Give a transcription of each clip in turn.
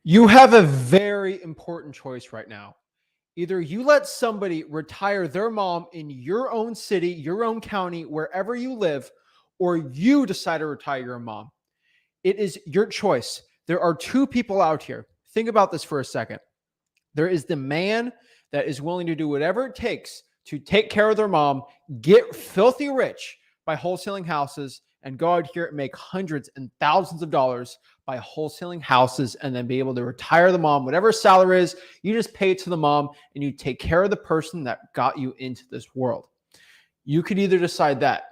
You have a very important choice right now. Either you let somebody retire their mom in your own city, your own county, wherever you live, or you decide to retire your mom. It is your choice. There are two people out here. Think about this for a second. There is the man that is willing to do whatever it takes to take care of their mom, get filthy rich by wholesaling houses, and go out here and make hundreds and thousands of dollars by wholesaling houses and then be able to retire the mom. Whatever salary is, you just pay it to the mom and you take care of the person that got you into this world. You could either decide that,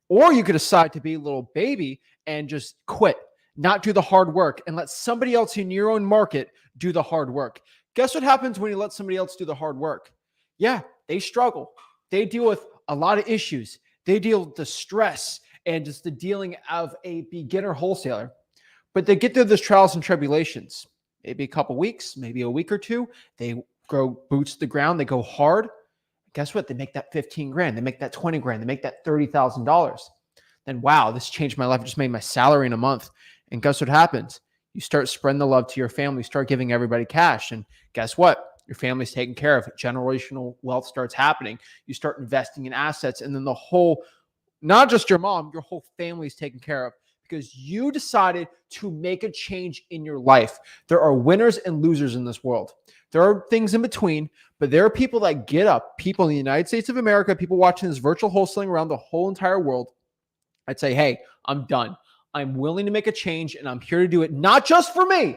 or you could decide to be a little baby and just quit, not do the hard work, and let somebody else in your own market do the hard work. Guess what happens when you let somebody else do the hard work? Yeah, they struggle. They deal with a lot of issues. They deal with the stress and just the dealing of a beginner wholesaler. But they get through those trials and tribulations. Maybe a couple weeks, maybe a week or two. They grow boots to the ground. They go hard. Guess what? They make that 15 grand. They make that 20 grand. They make that $30,000. Then, wow, this changed my life. I just made my salary in a month. And guess what happens? You start spreading the love to your family, start giving everybody cash. And guess what? Your family's taken care of. Generational wealth starts happening. You start investing in assets. And then the whole, not just your mom, your whole family's taken care of because you decided to make a change in your life. There are winners and losers in this world. There are things in between, but there are people that get up, people in the United States of America, people watching this virtual wholesaling around the whole entire world. I'd say, hey, I'm done. I'm willing to make a change and I'm here to do it, not just for me,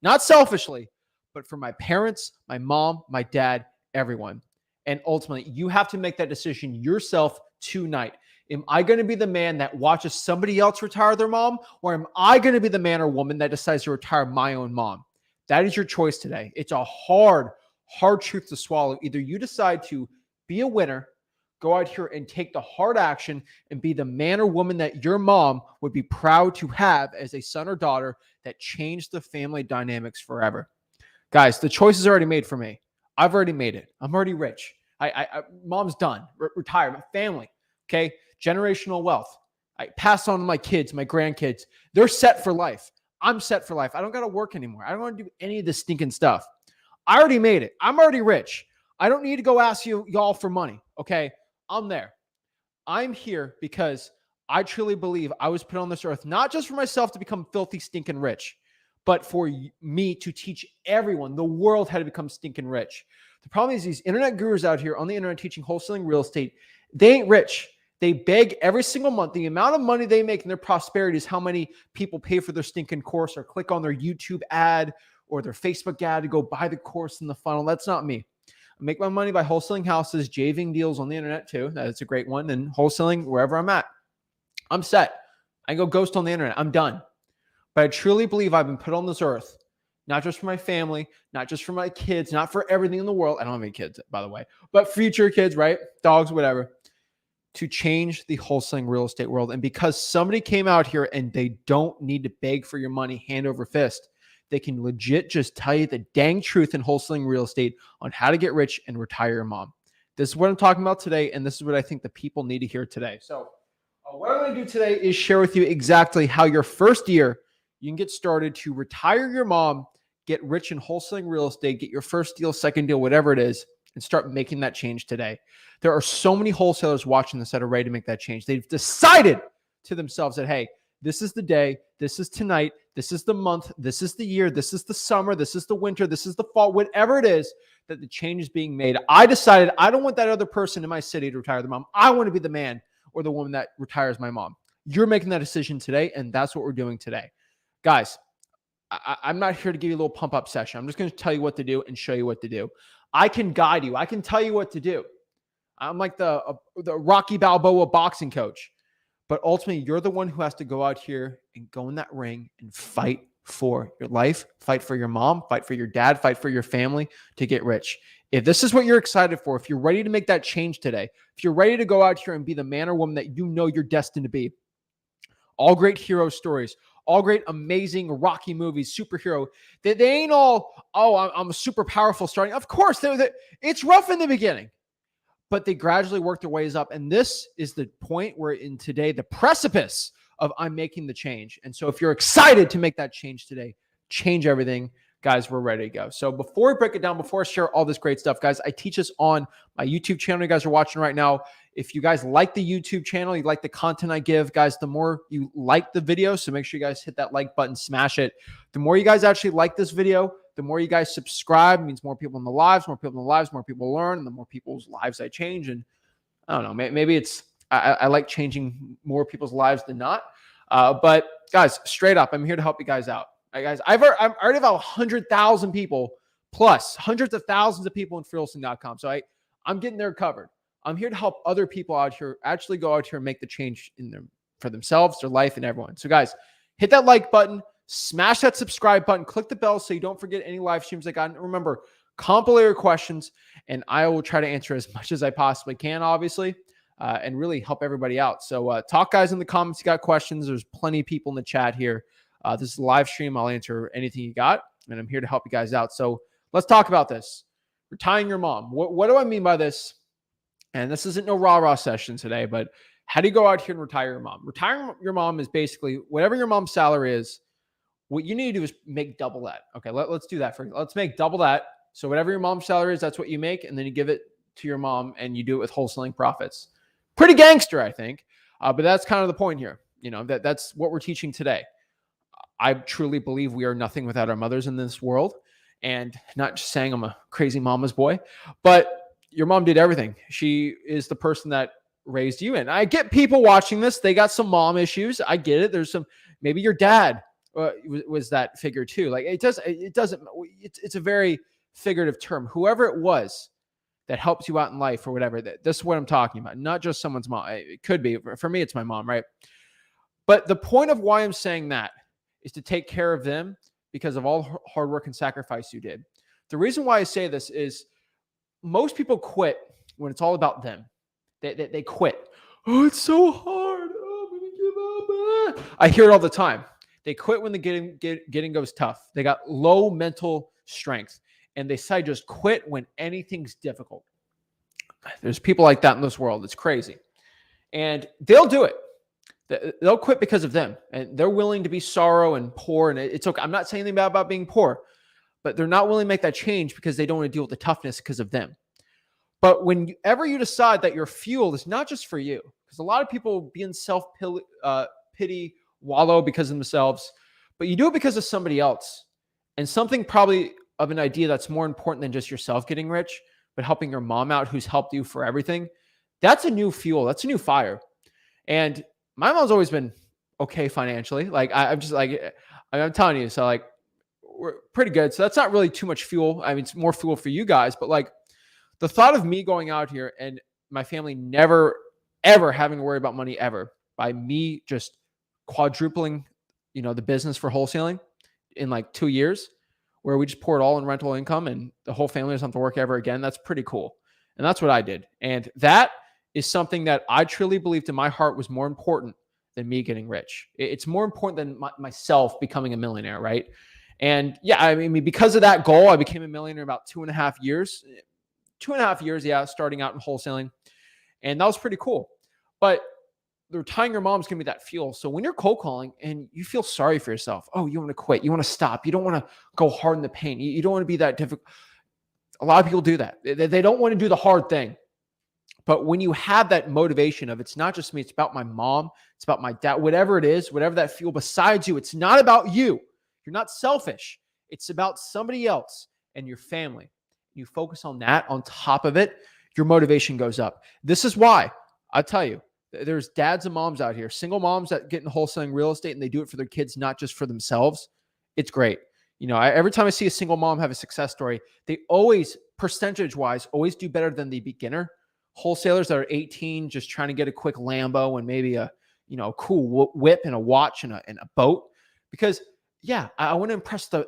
not selfishly, but for my parents, my mom, my dad, everyone. And ultimately, you have to make that decision yourself tonight. Am I going to be the man that watches somebody else retire their mom, or am I going to be the man or woman that decides to retire my own mom? That is your choice today. It's a hard truth to swallow. Either you decide to be a winner, go out here and take the hard action and be the man or woman that your mom would be proud to have as a son or daughter that changed the family dynamics forever. Guys, the choice is already made for me. I've already made it. I'm already rich. Mom's done. Retired. My family. Okay. Generational wealth. I pass on to my kids, my grandkids. They're set for life. I'm set for life. I don't got to work anymore. I don't want to do any of this stinking stuff. I already made it. I'm already rich. I don't need to go ask y'all for money. Okay. I'm there. I'm here because I truly believe I was put on this earth, not just for myself to become filthy, stinking rich, but for me to teach everyone, the world, how to become stinking rich. The problem is these internet gurus out here on the internet teaching wholesaling real estate, they ain't rich. They beg every single month. The amount of money they make in their prosperity is how many people pay for their stinking course or click on their YouTube ad or their Facebook ad to go buy the course in the funnel. That's not me. I make my money by wholesaling houses, javing deals on the internet too. That's a great one. And wholesaling wherever I'm at. I'm set. I go ghost on the internet. I'm done. But I truly believe I've been put on this earth, not just for my family, not just for my kids, not for everything in the world. I don't have any kids, by the way, but future kids, right? Dogs, whatever, to change the wholesaling real estate world. And because somebody came out here and they don't need to beg for your money hand over fist, they can legit just tell you the dang truth in wholesaling real estate on how to get rich and retire your mom. This is what I'm talking about today, and this is what I think the people need to hear today. So what I'm going to do today is share with you exactly how your first year you can get started to retire your mom, get rich in wholesaling real estate, get your first deal, second deal, whatever it is, and start making that change today. There are so many wholesalers watching this that are ready to make that change. They've decided to themselves that, hey, this is the day, this is tonight, this is the month, this is the year, this is the summer, this is the winter, this is the fall, whatever it is that the change is being made. I decided I don't want that other person in my city to retire their mom. I want to be the man or the woman that retires my mom. You're making that decision today, and that's what we're doing today. Guys, I'm not here to give you a little pump-up session. I'm just going to tell you what to do and show you what to do. I can guide you. I can tell you what to do. I'm like the Rocky Balboa boxing coach. But ultimately, you're the one who has to go out here and go in that ring and fight for your life, fight for your mom, fight for your dad, fight for your family to get rich. If this is what you're excited for, if you're ready to make that change today, if you're ready to go out here and be the man or woman that you know you're destined to be, all great hero stories, all great, amazing Rocky movies, superhero, they ain't all, I'm super powerful starting. Of course, it's rough in the beginning, but they gradually work their ways up. And this is the point where in today, the precipice of I'm making the change. And so if you're excited to make that change today, change everything, guys, we're ready to go. So before we break it down, before I share all this great stuff, guys, I teach this on my YouTube channel you guys are watching right now. If you guys like the YouTube channel, you like the content I give, guys, the more you like the video, so make sure you guys hit that like button, smash it. The more you guys actually like this video, the more you guys subscribe, means more people in the lives, more people learn, and the more people's lives I change. And I don't know, maybe it's, I like changing more people's lives than not. But guys, straight up, I'm here to help you guys out. All right, guys, I already have 100,000 people plus hundreds of thousands of people in freeholding.com. So I'm getting there covered. I'm here to help other people out here actually go out here and make the change in them for themselves, their life, and everyone. So guys, hit that like button, smash that subscribe button, click the bell so you don't forget any live streams I got. And remember, comment your questions, and I will try to answer as much as I possibly can, obviously, and really help everybody out. So talk, guys, in the comments. You got questions. There's plenty of people in the chat here. This is a live stream. I'll answer anything you got, and I'm here to help you guys out. So let's talk about this. Retiring your mom. What do I mean by this? And this isn't no rah-rah session today, but how do you go out here and retire your mom? Retiring your mom is basically whatever your mom's salary is, what you need to do is make double that. Okay, let's do that. Let's make double that. So whatever your mom's salary is, that's what you make, and then you give it to your mom, and you do it with wholesaling profits. Pretty gangster, I think, but that's kind of the point here. You know, that's what we're teaching today. I truly believe we are nothing without our mothers in this world, and not just saying I'm a crazy mama's boy, but your mom did everything. She is the person that raised you. And I get people watching this, they got some mom issues. I get it. There's some, maybe your dad was that figure too. Like it's a very figurative term. Whoever it was that helps you out in life or whatever, this is what I'm talking about. Not just someone's mom. It could be, for me, it's my mom, right? But the point of why I'm saying that is to take care of them because of all hard work and sacrifice you did. The reason why I say this is most people quit when it's all about them. They quit. Oh, it's so hard. Oh, I'm gonna give up. I hear it all the time. They quit when the getting goes tough. They got low mental strength, and they decide just quit when anything's difficult. There's people like that in this world. It's crazy, and they'll do it. They'll quit because of them, and they're willing to be sorrow and poor. And it's okay. I'm not saying anything bad about being poor, but they're not willing to make that change because they don't want to deal with the toughness because of them. But whenever you decide that your fuel is not just for you, because a lot of people be in self-pity, wallow because of themselves, but you do it because of somebody else and something probably of an idea that's more important than just yourself getting rich, but helping your mom out who's helped you for everything. That's a new fuel. That's a new fire. And my mom's always been okay financially. Like I'm telling you, so like we're pretty good. So that's not really too much fuel. I mean, it's more fuel for you guys, but like the thought of me going out here and my family never, ever having to worry about money ever by me just quadrupling, the business for wholesaling in like 2 years where we just pour it all in rental income and the whole family doesn't have to work ever again. That's pretty cool. And that's what I did. And that is something that I truly believed in my heart was more important than me getting rich. It's more important than myself becoming a millionaire, right? And yeah, I mean, because of that goal, I became a millionaire in about 2.5 years. 2.5 years, yeah, starting out in wholesaling. And that was pretty cool. But the retiring your mom is going to be that fuel. So when you're cold calling and you feel sorry for yourself, oh, you want to quit, you want to stop, you don't want to go hard in the pain, you don't want to be that difficult. A lot of people do that. They don't want to do the hard thing. But when you have that motivation of it's not just me, it's about my mom, it's about my dad, whatever it is, whatever that fuel besides you, it's not about you. You're not selfish. It's about somebody else and your family. You focus on that on top of it, your motivation goes up. This is why I tell you, there's dads and moms out here, single moms that get in wholesaling real estate and they do it for their kids, not just for themselves. It's great. Every time I see a single mom have a success story, they always, percentage-wise, always do better than the beginner wholesalers that are 18, just trying to get a quick Lambo and maybe a cool whip and a watch and a boat. Because yeah, I want to impress I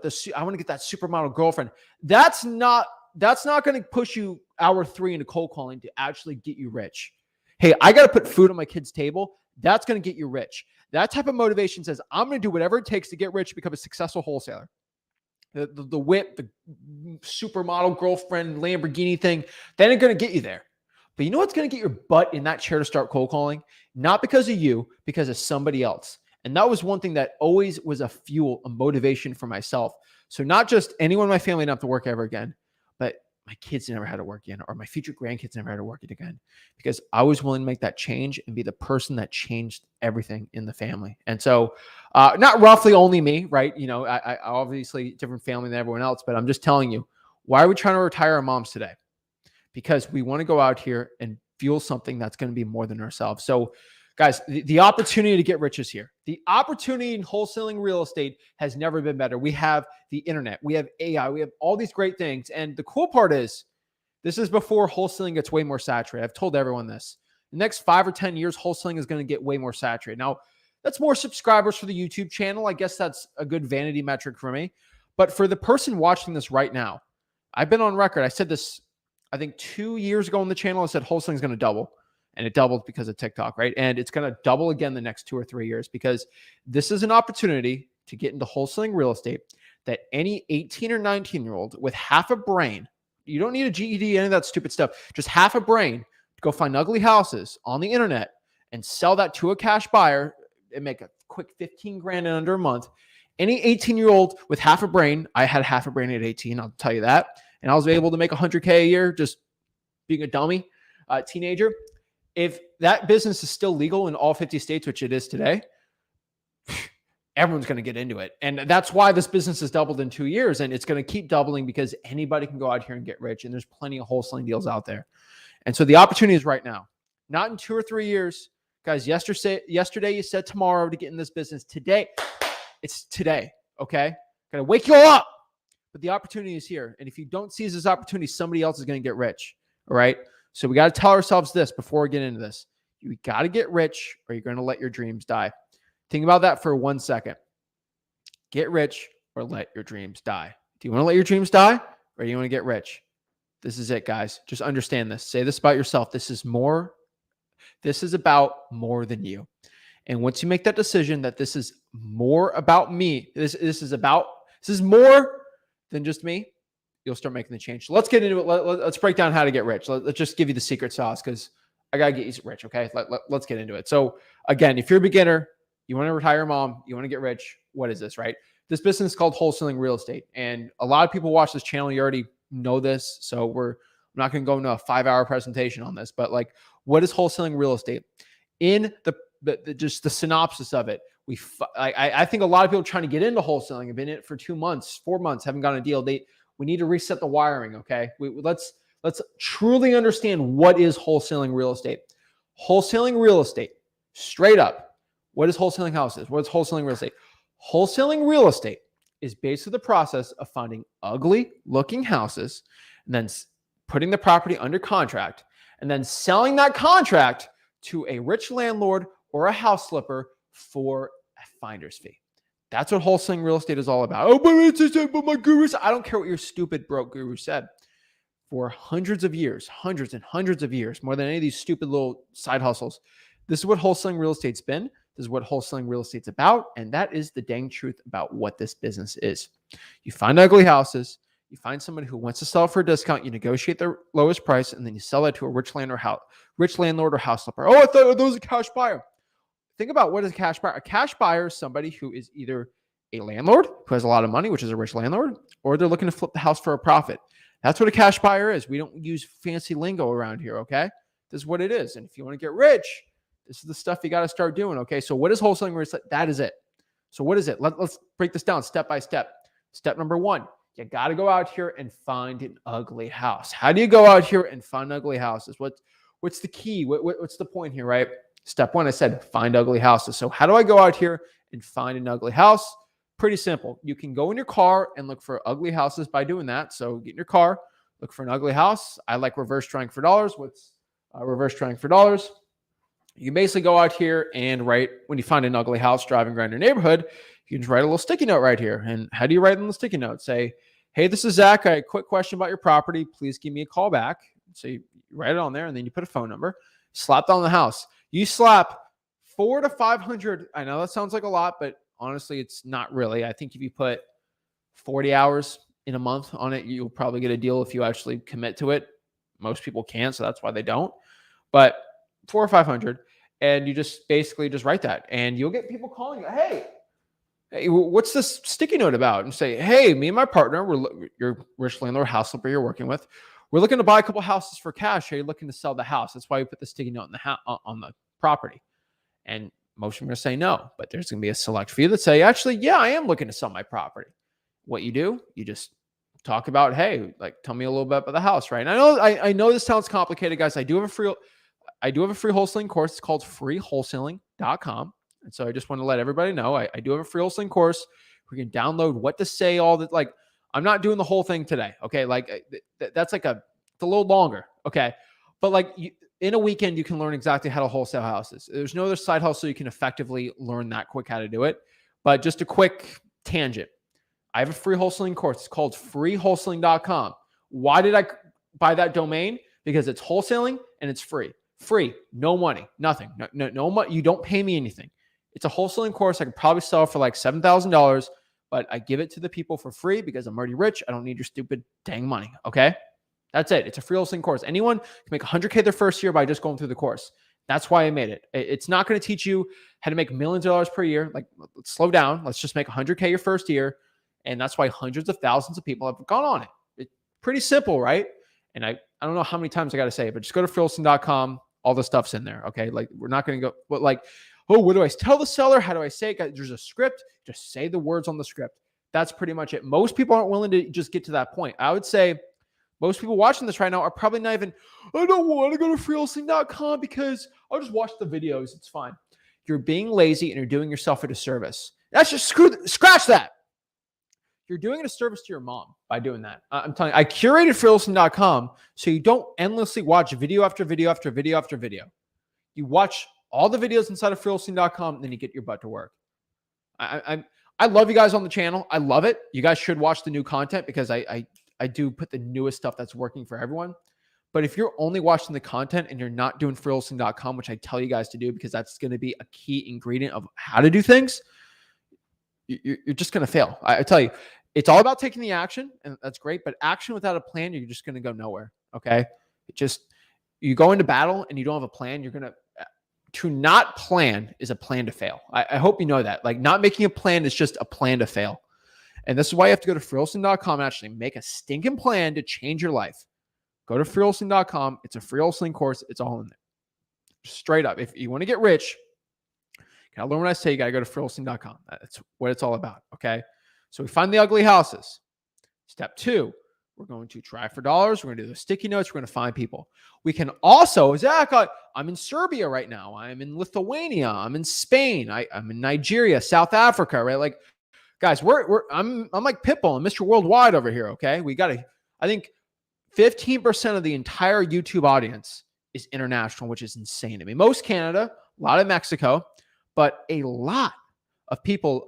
want to get that supermodel girlfriend. That's not going to push you hour 3 into cold calling to actually get you rich. Hey, I got to put food on my kid's table. That's going to get you rich. That type of motivation says, I'm going to do whatever it takes to get rich, become a successful wholesaler. The whip, the supermodel girlfriend, Lamborghini thing, that ain't going to get you there. But you know what's going to get your butt in that chair to start cold calling? Not because of you, because of somebody else. And that was one thing that always was a fuel, a motivation for myself. So not just anyone in my family not have to work ever again, but my kids never had to work again, or my future grandkids never had to work it again, because I was willing to make that change and be the person that changed everything in the family. And so, not roughly only me, right? I obviously different family than everyone else, but I'm just telling you, why are we trying to retire our moms today? Because we want to go out here and fuel something that's going to be more than ourselves. So, guys, the opportunity to get rich is here. The opportunity in wholesaling real estate has never been better. We have the internet, we have AI, we have all these great things. And the cool part is, this is before wholesaling gets way more saturated. I've told everyone this. The next 5 or 10 years, wholesaling is going to get way more saturated. Now, that's more subscribers for the YouTube channel. I guess that's a good vanity metric for me. But for the person watching this right now, I've been on record. I said this, I think 2 years ago on the channel. I said wholesaling is going to double. And it doubled because of TikTok, right? And it's going to double again the next 2 or 3 years, because this is an opportunity to get into wholesaling real estate that any 18 or 19-year-old with half a brain, you don't need a GED, any of that stupid stuff, just half a brain, to go find ugly houses on the internet and sell that to a cash buyer and make a quick 15 grand in under a month. Any 18-year-old with half a brain, I had half a brain at 18, I'll tell you that. And I was able to make $100K a year just being a dummy teenager. If that business is still legal in all 50 states, which it is today, everyone's going to get into it. And that's why this business has doubled in 2 years. And it's going to keep doubling because anybody can go out here and get rich. And there's plenty of wholesaling deals out there. And so the opportunity is right now, not in 2 or 3 years. Guys, yesterday you said tomorrow to get in this business. Today, it's today. Okay. Got to wake you all up. But the opportunity is here. And if you don't seize this opportunity, somebody else is going to get rich. All right. So we got to tell ourselves this before we get into this. You got to get rich or you're going to let your dreams die. Think about that for 1 second. Get rich or let your dreams die. Do you want to let your dreams die or do you want to get rich? This is it, guys. Just understand this. Say this about yourself. This is about more than you. And once you make that decision that this is more about me, this is more than just me, you'll start making the change. So let's get into it. Let's break down how to get rich. Let's just give you the secret sauce, because I got to get you rich, okay? Let's get into it. So again, if you're a beginner, you want to retire mom, you want to get rich, what is this, right? This business is called wholesaling real estate. And a lot of people watch this channel. You already know this. So I'm not going to go into a 5-hour presentation on this, but like, what is wholesaling real estate? In just the synopsis of it, I think a lot of people trying to get into wholesaling have been in it for 2 months, 4 months, haven't gotten a deal. We need to reset the wiring, okay? Let's truly understand what is wholesaling real estate. Wholesaling real estate, straight up, what is wholesaling houses? What is wholesaling real estate? Wholesaling real estate is basically the process of finding ugly looking houses and then putting the property under contract and then selling that contract to a rich landlord or a house flipper for a finder's fee. That's what wholesaling real estate is all about. Oh, but my guru said, I don't care what your stupid broke guru said. For hundreds and hundreds of years, more than any of these stupid little side hustles, this is what wholesaling real estate's been. This is what wholesaling real estate's about. And that is the dang truth about what this business is. You find ugly houses. You find somebody who wants to sell for a discount. You negotiate the lowest price, and then you sell it to a rich landlord or house flipper. Oh, I thought that was a cash buyer. Think about what is a cash buyer. A cash buyer is somebody who is either a landlord who has a lot of money, which is a rich landlord, or they're looking to flip the house for a profit. That's what a cash buyer is. We don't use fancy lingo around here, okay? This is what it is. And if you want to get rich, this is the stuff you got to start doing, okay? So what is wholesaling real estate? That is it. So what is it? Let's break this down step by step. Step number 1, you got to go out here and find an ugly house. How do you go out here and find ugly houses? What's the key? What's the point here, right? Step 1, I said, find ugly houses. So how do I go out here and find an ugly house? Pretty simple. You can go in your car and look for ugly houses by doing that. So get in your car, look for an ugly house. I like reverse trying for dollars. What's reverse trying for dollars? You basically go out here and when you find an ugly house driving around your neighborhood, you can just write a little sticky note right here. And how do you write on the sticky note? Say, hey, this is Zach. I have a quick question about your property. Please give me a call back. So you write it on there and then you put a phone number, slap down the house. You slap 400 to 500. I know that sounds like a lot, but honestly, it's not really. I think if you put 40 hours in a month on it, you'll probably get a deal if you actually commit to it. Most people can't, so that's why they don't. But 400 or 500, and you just basically just write that, and you'll get people calling you. Hey, Hey, what's this sticky note about? And say, hey, me and my partner, your rich landlord house flipper you're working with, we're looking to buy a couple houses for cash. Are you looking to sell the house? That's why we put the sticky note in the on the property. And most of them are going to say no, but there's going to be a select few that say, actually, yeah, I am looking to sell my property. What you do, you just talk about, hey, like, tell me a little bit about the house, right? And I know this sounds complicated, guys. I do have a free wholesaling course. It's called freewholesaling.com. And so I just want to let everybody know I do have a free wholesaling course. We can download what to say, all that. Like, I'm not doing the whole thing today. Okay. Like, that's like it's a little longer. Okay. But like, in a weekend, you can learn exactly how to wholesale houses. There's no other side hustle you can effectively learn that quick how to do it. But just a quick tangent. I have a free wholesaling course. It's called freewholesaling.com. Why did I buy that domain? Because it's wholesaling and it's free. Free, no money, nothing. No money. You don't pay me anything. It's a wholesaling course. I could probably sell for like $7,000, but I give it to the people for free because I'm already rich. I don't need your stupid dang money. Okay. That's it. It's a free wholesaling course. Anyone can make $100K their first year by just going through the course. That's why I made it. It's not going to teach you how to make millions of dollars per year. Like, let's slow down. Let's just make $100K your first year. And that's why hundreds of thousands of people have gone on it. It's pretty simple, right? And I don't know how many times I got to say it, but just go to freewholesaling.com. All the stuff's in there. Okay. Like, we're not going to go, but like, oh, what do I tell the seller? How do I say it? There's a script. Just say the words on the script. That's pretty much it. Most people aren't willing to just get to that point. I would say most people watching this right now are probably not even, I don't want to go to freewholesaling.com because I'll just watch the videos. It's fine. You're being lazy and you're doing yourself a disservice. That's just scratch that. You're doing a disservice to your mom by doing that. I'm telling you, I curated freewholesaling.com so you don't endlessly watch video after video after video after video. You watch all the videos inside of freewholesaling.com, and then you get your butt to work. I love you guys on the channel. I love it. You guys should watch the new content because I do put the newest stuff that's working for everyone. But if you're only watching the content and you're not doing freewholesaling.com, which I tell you guys to do because that's going to be a key ingredient of how to do things, you're just going to fail. I tell you, it's all about taking the action, and that's great. But action without a plan, you're just going to go nowhere. Okay. You go into battle and you don't have a plan. To not plan is a plan to fail. I hope you know that. Like, not making a plan is just a plan to fail. And this is why you have to go to freewholesaling.com and actually make a stinking plan to change your life. Go to freewholesaling.com. It's a free wholesaling course. It's all in there. Straight up. If you want to get rich, you got to learn what I say. You got to go to freewholesaling.com. That's what it's all about. Okay. So we find the ugly houses. Step 2, we're going to try for dollars. We're going to do the sticky notes. We're going to find people. We can also, Zach, I'm in Serbia right now. I'm in Lithuania. I'm in Spain. I'm in Nigeria, South Africa, right? Like, guys, I'm like Pitbull and Mr. Worldwide over here. Okay. I think 15% of the entire YouTube audience is international, which is insane to me. Most Canada, a lot of Mexico, but a lot of people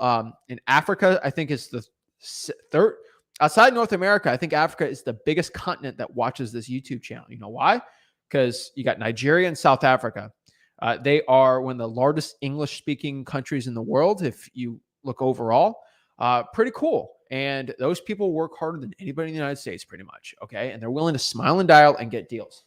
in Africa, I think, is the third. Outside North America, I think Africa is the biggest continent that watches this YouTube channel. You know why? Because you got Nigeria and South Africa. They are one of the largest English-speaking countries in the world, if you look overall. Pretty cool. And those people work harder than anybody in the United States, pretty much. Okay. And they're willing to smile and dial and get deals.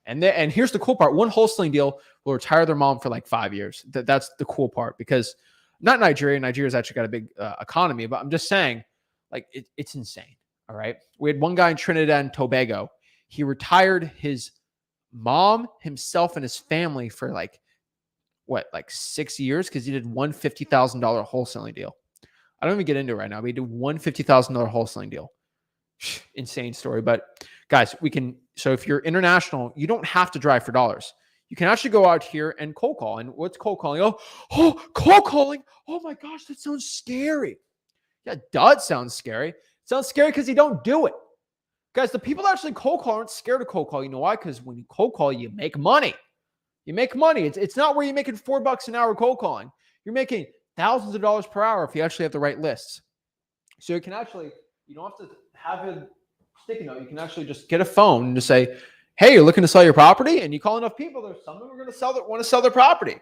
And here's the cool part. One wholesaling deal will retire their mom for like 5 years. That's the cool part, because not Nigeria. Nigeria's actually got a big economy, but I'm just saying, like, it's insane. All right. We had one guy in Trinidad and Tobago. He retired his mom, himself, and his family for like 6 years because he did one $50,000 wholesaling deal. I don't even get into it right now, but he did one $50,000 wholesaling deal. Insane story. But guys, so if you're international, you don't have to drive for dollars. You can actually go out here and cold call. And what's cold calling? Oh, cold calling. Oh my gosh, that sounds scary. Yeah, it does sound scary. It sounds scary because you don't do it. Guys, the people that actually cold call aren't scared to cold call. You know why? Because when you cold call, you make money. You make money. It's not where you're making $4 an hour cold calling. You're making thousands of dollars per hour if you actually have the right lists. So you don't have to have a sticky note. You can actually just get a phone and just say, hey, you're looking to sell your property? And you call enough people, there's some of them are going to want to sell their property.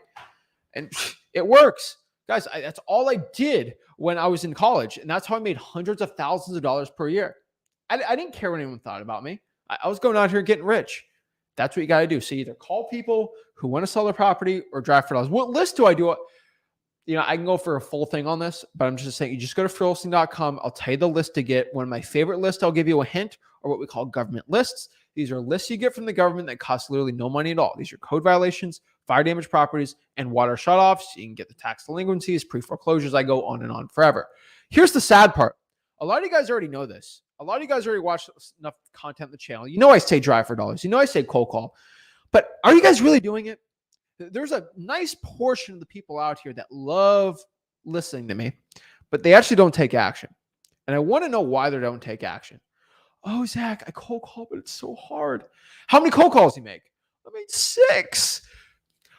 And it works. Guys, that's all I did when I was in college. And that's how I made hundreds of thousands of dollars per year. I didn't care what anyone thought about me. I was going out here getting rich. That's what you got to do. So either call people who want to sell their property or drive for dollars. What list do I do? I can go for a full thing on this, but I'm just saying you just go to freelisting.com. I'll tell you the list to get. One of my favorite lists, I'll give you a hint, or what we call government lists. These are lists you get from the government that cost literally no money at all. These are code violations, fire damage properties, and water shutoffs. You can get the tax delinquencies, pre-foreclosures. I go on and on forever. Here's the sad part. A lot of you guys already know this. A lot of you guys already watch enough content on the channel. You know I say drive for dollars. You know I say cold call. But are you guys really doing it? There's a nice portion of the people out here that love listening to me, but they actually don't take action. And I want to know why they don't take action. Oh, Zach, I cold call, but it's so hard. How many cold calls do you make? I made 6.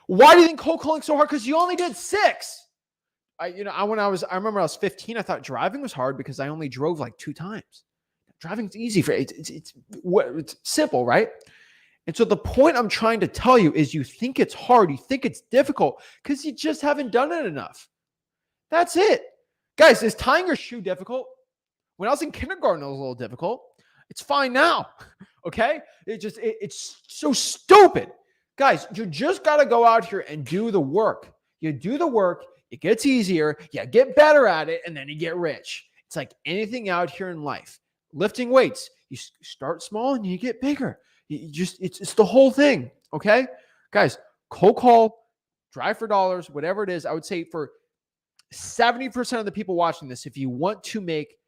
Why do you think cold calling so hard? Because you only did 6. I remember I was 15, I thought driving was hard because I only drove like 2 times. Driving's easy for it's simple, right? And so the point I'm trying to tell you is you think it's hard, you think it's difficult because you just haven't done it enough. That's it. Guys, is tying your shoe difficult? When I was in kindergarten, it was a little difficult. It's fine now, okay? It's so stupid. Guys, you just got to go out here and do the work. You do the work, it gets easier, you get better at it, and then you get rich. It's like anything out here in life. Lifting weights, you start small and you get bigger. It's the whole thing, okay? Guys, cold call, drive for dollars, whatever it is, I would say for 70% of the people watching this, if you want to make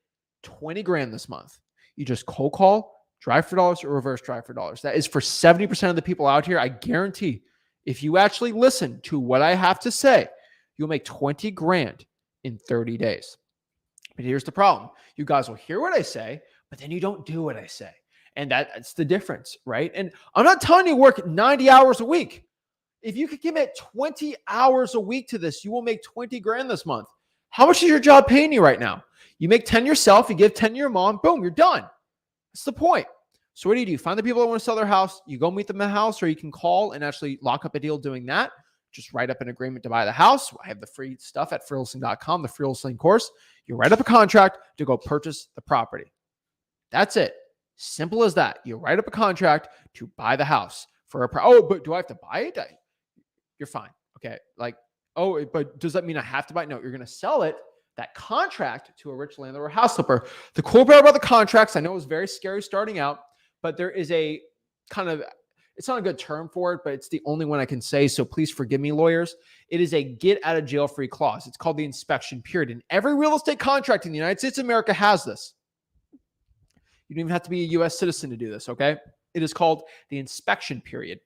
20 grand this month, you just cold call, drive for dollars, or reverse drive for dollars. That is for 70% of the people out here. I guarantee if you actually listen to what I have to say, you'll make 20 grand in 30 days. But here's the problem. You guys will hear what I say, but then you don't do what I say. And that's the difference, right? And I'm not telling you to work 90 hours a week. If you could commit 20 hours a week to this, you will make 20 grand this month. How much is your job paying you right now? You make 10 yourself, you give 10 to your mom, boom, you're done. That's the point. So what do? You find the people that want to sell their house, you go meet them in the house, or you can call and actually lock up a deal doing that. Just write up an agreement to buy the house. I have the free stuff at freelisting.com, the free Wholesaling course. You write up a contract to go purchase the property. That's it. Simple as that. You write up a contract to buy the house for a but do I have to buy it? You're fine. Okay. But does that mean I have to buy it? No, you're going to sell it, that contract, to a rich landlord or house flipper. The cool part about the contracts, I know it was very scary starting out, but there is a kind of, it's not a good term for it, but it's the only one I can say. So please forgive me, lawyers. It is a get out of jail free clause. It's called the inspection period. And every real estate contract in the United States of America has this. You don't even have to be a U.S. citizen to do this, okay? It is called the inspection period.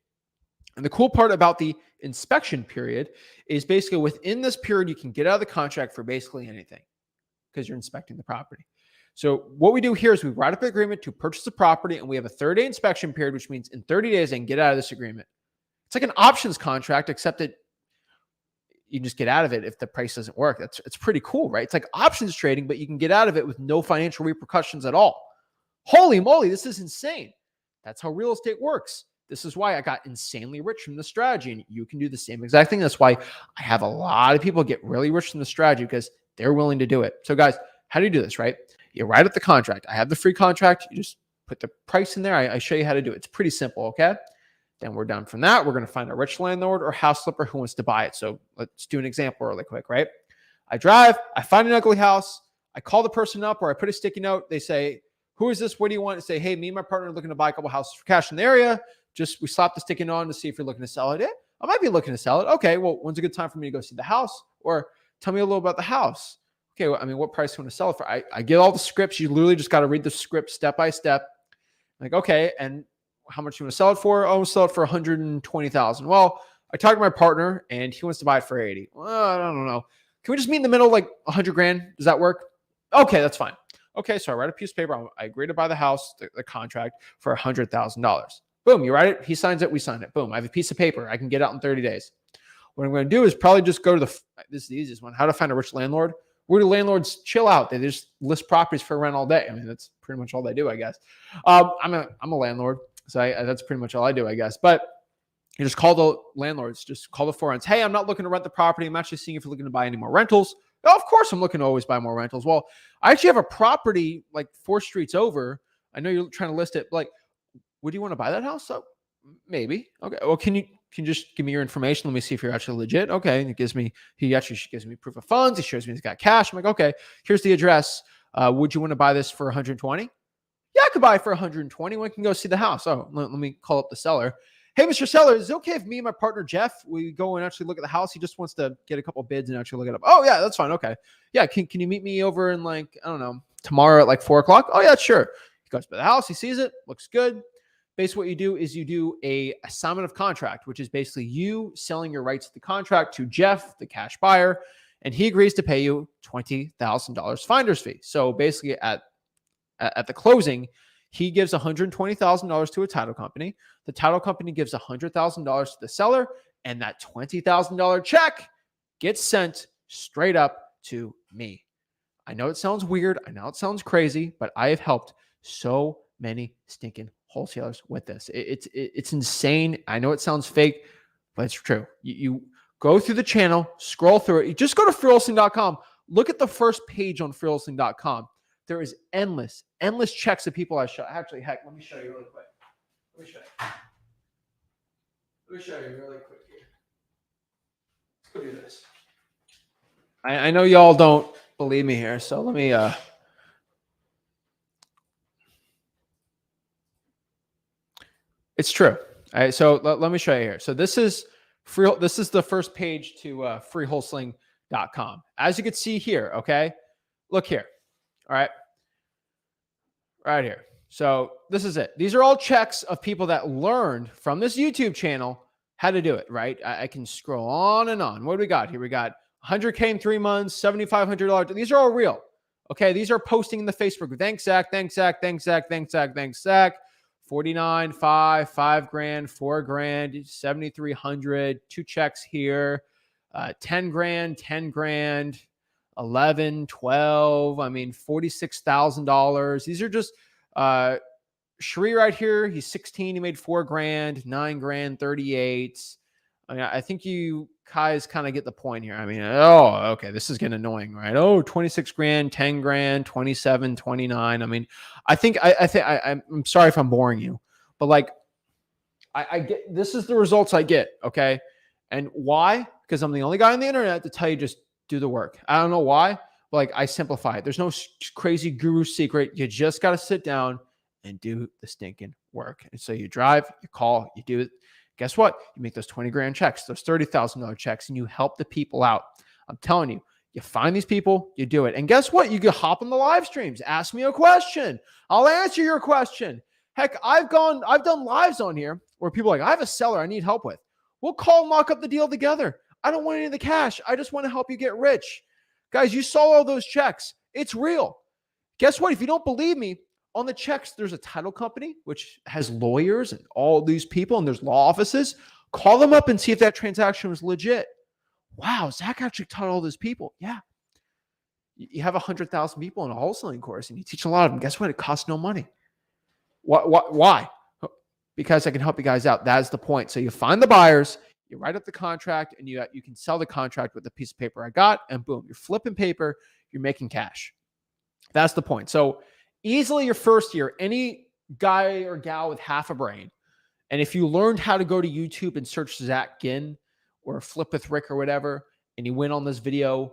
And the cool part about the inspection period is basically within this period, you can get out of the contract for basically anything because you're inspecting the property. So what we do here is we write up an agreement to purchase the property, and we have a 30-day inspection period, which means in 30 days, I can get out of this agreement. It's like an options contract, except that you can just get out of it if the price doesn't work. It's pretty cool, right? It's like options trading, but you can get out of it with no financial repercussions at all. Holy moly, this is insane. That's how real estate works. This is why I got insanely rich from the strategy, and you can do the same exact thing. That's why I have a lot of people get really rich from the strategy because they're willing to do it. So guys, how do you do this, right? You write up the contract. I have the free contract. You just put the price in there. I show you how to do it. It's pretty simple, okay? Then we're done from that. We're going to find a rich landlord or house flipper who wants to buy it. So let's do an example really quick, right? I drive. I find an ugly house. I call the person up, or I put a sticky note. They say, who is this? What do you want? And say, hey, me and my partner are looking to buy a couple houses for cash in the area. We slap the sticky note on to see if you're looking to sell it. I might be looking to sell it. Okay, well, when's a good time for me to go see the house? Or tell me a little about the house. Okay, well, what price do you want to sell it for? I get all the scripts. You literally just got to read the script step by step. Like, okay, and how much you want to sell it for? Oh, I'll sell it for $120,000. Well, I talked to my partner, and he wants to buy it for 80. Well, I don't know. Can we just meet in the middle, like 100 grand? Does that work? Okay, that's fine. Okay, so I write a piece of paper. I agree to buy the house, the contract, for $100,000. Boom, you write it. He signs it. We sign it. Boom, I have a piece of paper. I can get out in 30 days. What I'm going to do is probably just go to this is the easiest one, how to find a rich landlord. Where do landlords chill out? They just list properties for rent all day. I mean, that's pretty much all they do, I guess. I'm a landlord, so that's pretty much all I do, I guess. But you just call the landlords, just call the foreigners. Hey, I'm not looking to rent the property. I'm actually seeing if you're looking to buy any more rentals. Oh, of course, I'm looking to always buy more rentals. Well, I actually have a property like 4 streets over. I know you're trying to list it. Like, would you want to buy that house? So maybe. Okay. Well, can you can you just give me your information? Let me see if you're actually legit. Okay. And he actually gives me proof of funds. He shows me he's got cash. I'm like, okay, here's the address. Would you want to buy this for 120? Yeah, I could buy it for 120. We can go see the house. Oh, let me call up the seller. Hey, Mr. Seller, is it okay if me and my partner Jeff, we go and actually look at the house? He just wants to get a couple bids and actually look it up. Oh, yeah, that's fine. Okay. Yeah, can you meet me over in like, I don't know, tomorrow at like 4:00? Oh, yeah, sure. He goes to the house, he sees it, looks good. Basically, what you do is you do a assignment of contract, which is basically you selling your rights to the contract to Jeff, the cash buyer, and he agrees to pay you $20,000 finder's fee. So basically at the closing, he gives $120,000 to a title company. The title company gives $100,000 to the seller, and that $20,000 check gets sent straight up to me. I know it sounds weird. I know it sounds crazy, but I have helped so many stinking wholesalers with this. It's insane. I know it sounds fake, but it's true. You go through the channel, scroll through it. You just go to freewholesaling.com. Look at the first page on freewholesaling.com. There is endless checks of people I show. Actually, heck, let me show you really quick. Let me show you really quick here. Let's go do this. I know y'all don't believe me here, so let me it's true. All right, so let me show you here. So this is the first page to freewholesaling.com. As you can see here, okay? Look here. All right. Right here. So this is it. These are all checks of people that learned from this YouTube channel how to do it, right? I can scroll on and on. What do we got here? We got 100K in 3 months, $7,500. These are all real. Okay. These are posting in the Facebook. Thanks, Zach. Thanks, Zach. Thanks, Zach. Thanks, Zach. Thanks, Zach. 49, 5 grand, 4 grand, 7,300, 2 checks here, 10 grand, 10 grand. 11, 12, I mean, $46,000. These are just Sheree right here. He's 16. He made 4 grand, 9 grand, 38. I mean, I think you guys kind of get the point here. I mean, oh, okay, this is getting annoying, right? Oh, 26 grand, 10 grand, 27, 29. I mean, I'm sorry if I'm boring you, but like, I get, this is the results I get. Okay. And why? Because I'm the only guy on the internet to tell you just do the work. I don't know why, but like I simplify it. There's no crazy guru secret. You just got to sit down and do the stinking work. And so you drive, you call, you do it. Guess what? You make those 20 grand checks, those $30,000 checks, and you help the people out. I'm telling you, you find these people, you do it. And guess what? You can hop on the live streams, ask me a question. I'll answer your question. Heck, I've done lives on here where people are like, I have a seller I need help with. We'll call and lock up the deal together. I don't want any of the cash. I just want to help you get rich. Guys, you saw all those checks. It's real. Guess what? If you don't believe me, on the checks, there's a title company, which has lawyers and all these people, and there's law offices. Call them up and see if that transaction was legit. Wow, Zach actually taught all those people. Yeah. You have 100,000 people in a wholesaling course, and you teach a lot of them. Guess what? It costs no money. Why? Because I can help you guys out. That's the point. So you find the buyers, you write up the contract, and you can sell the contract with the piece of paper I got, and boom, you're flipping paper, you're making cash. That's the point. So easily your first year, any guy or gal with half a brain, and if you learned how to go to YouTube and search Zach Ginn or Flip with Rick or whatever, and you went on this video,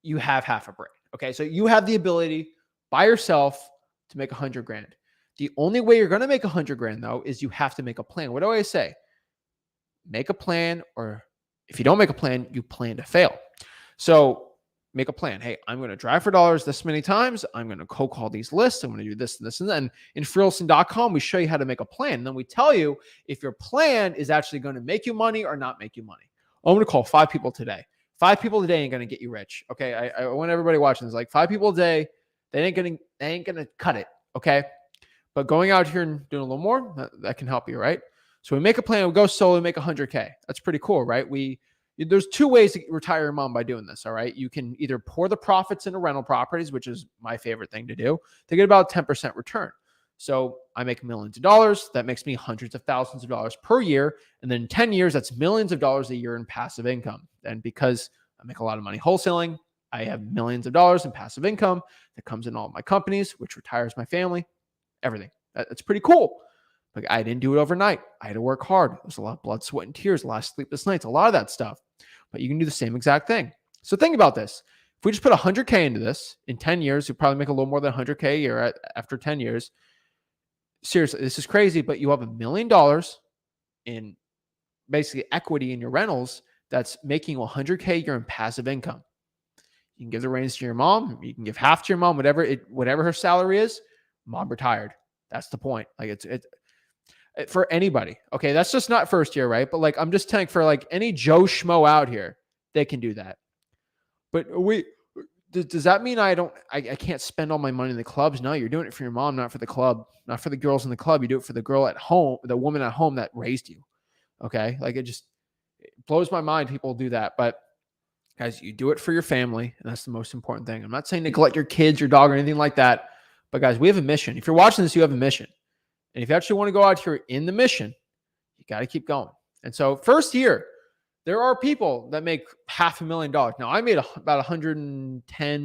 you have half a brain. Okay, so you have the ability by yourself to make 100 grand. The only way you're going to make 100 grand, though, is you have to make a plan. What do I say? Make a plan, or if you don't make a plan, you plan to fail. So make a plan. Hey, I'm going to drive for dollars this many times. I'm going to cold call these lists. I'm going to do this and this and then. In freewholesaling.com, we show you how to make a plan. And then we tell you if your plan is actually going to make you money or not make you money. I'm going to call 5 people today. 5 people a day ain't going to get you rich. Okay. I want everybody watching this, like 5 people a day, they ain't going to cut it. Okay. But going out here and doing a little more, that can help you, right? So we make a plan, we go solo, make 100K. That's pretty cool, right? There's 2 ways to retire your mom by doing this, all right? You can either pour the profits into rental properties, which is my favorite thing to do, to get about 10% return. So I make millions of dollars. That makes me hundreds of thousands of dollars per year. And then in 10 years, that's millions of dollars a year in passive income. And because I make a lot of money wholesaling, I have millions of dollars in passive income that comes in all of my companies, which retires my family, everything. That's pretty cool. Like, I didn't do it overnight. I had to work hard. It was a lot of blood, sweat, and tears, a lot of sleepless nights, a lot of that stuff. But you can do the same exact thing. So think about this. If we just put 100K into this in 10 years, you'll probably make a little more than 100K a year after 10 years. Seriously, this is crazy, but you have $1 million in basically equity in your rentals that's making 100K a year in passive income. You can give the reins to your mom. You can give half to your mom, whatever her salary is. Mom retired. That's the point. Like it's for anybody. Okay, that's just not first year, right? But like I'm just telling for like any Joe Schmo out here, they can do that. But does that mean I can't spend all my money in the clubs? No, you're doing it for your mom, not for the club, not for the girls in the club. You do it for the girl at home, the woman at home that raised you. Okay, like it blows my mind people do that, but guys, you do it for your family, and that's the most important thing. I'm not saying neglect your kids, your dog, or anything like that, but guys, we have a mission. If you're watching this, you have a mission. And if you actually want to go out here in the mission, you got to keep going. And so first year, there are people that make $500,000. Now, I made about $110,000,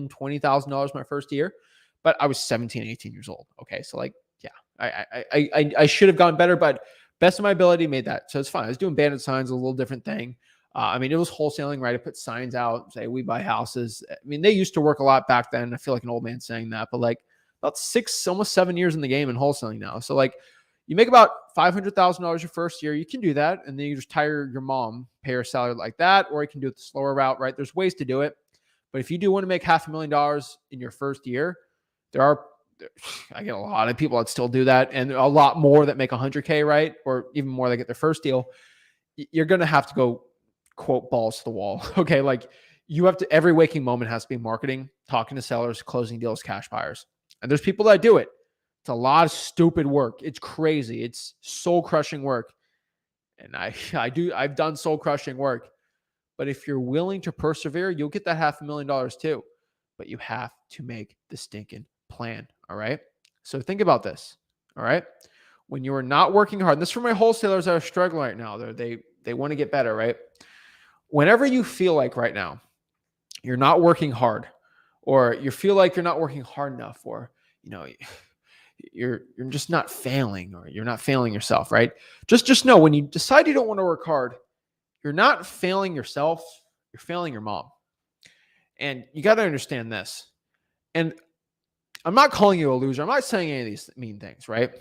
$20,000 my first year, but I was 17, 18 years old. Okay, so like, yeah, I should have gone better, but best of my ability made that. So it's fine. I was doing bandit signs, a little different thing. I mean, it was wholesaling, right? I put signs out, say, we buy houses. I mean, they used to work a lot back then. I feel like an old man saying that, but like about 6, almost 7 years in the game in wholesaling now. So like you make about $500,000 your first year. You can do that. And then you just hire your mom, pay her salary like that, or you can do it the slower route, right? There's ways to do it. But if you do want to make $500,000 in your first year, I get a lot of people that still do that, and a lot more that make 100K, right? Or even more that get their first deal. You're going to have to go, quote, balls to the wall. Okay. Like you have to, every waking moment has to be marketing, talking to sellers, closing deals, cash buyers. And there's people that do it. It's a lot of stupid work. It's crazy. It's soul crushing work. And I've done soul crushing work, but if you're willing to persevere, you'll get that $500,000 too, but you have to make the stinking plan. All right. So think about this. All right. When you are not working hard, and this is for my wholesalers that are struggling right now, they want to get better, right? Whenever you feel like right now you're not working hard, or you feel like you're not working hard enough, or you're just not failing, or you're not failing yourself, right? Just know when you decide you don't want to work hard, you're not failing yourself, you're failing your mom. And you got to understand this. And I'm not calling you a loser. I'm not saying any of these mean things, right?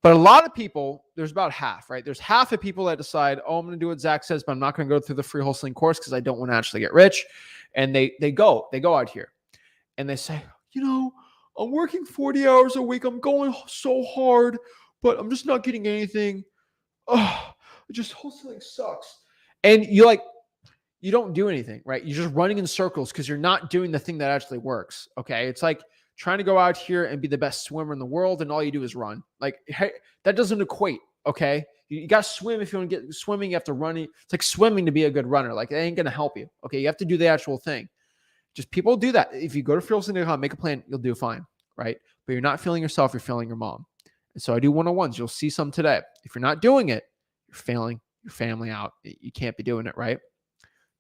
But a lot of people, there's about half, right? There's half of people that decide, oh, I'm going to do what Zach says, but I'm not going to go through the free wholesaling course because I don't want to actually get rich. And they go out here and they say, I'm working 40 hours a week. I'm going so hard, but I'm just not getting anything. Oh, just wholesaling sucks. And you don't do anything, right? You're just running in circles because you're not doing the thing that actually works. Okay. It's like trying to go out here and be the best swimmer in the world, and all you do is run. Like, hey, that doesn't equate. Okay. You got to swim. If you want to get swimming, you have to run. It's like swimming to be a good runner. Like, it ain't going to help you. Okay. You have to do the actual thing. Just people do that. If you go to wholesaling.com, make a plan, you'll do fine. Right. But you're not feeling yourself. You're failing your mom. And so I do 101s. You'll see some today. If you're not doing it, you're failing your family out. You can't be doing it. Right.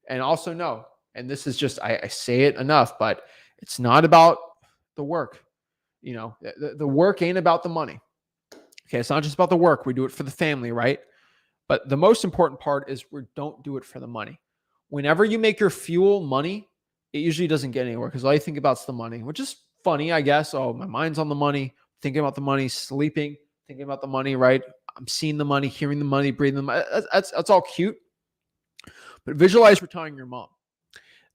And also know, and this is just, I say it enough, but it's not about the work. The work ain't about the money. Okay. It's not just about the work. We do it for the family, right? But the most important part is we don't do it for the money. Whenever you make your fuel money, it usually doesn't get anywhere because all you think about is the money, which is funny, I guess. Oh, my mind's on the money, thinking about the money, sleeping, thinking about the money, right? I'm seeing the money, hearing the money, breathing the money. That's all cute. But visualize retiring your mom.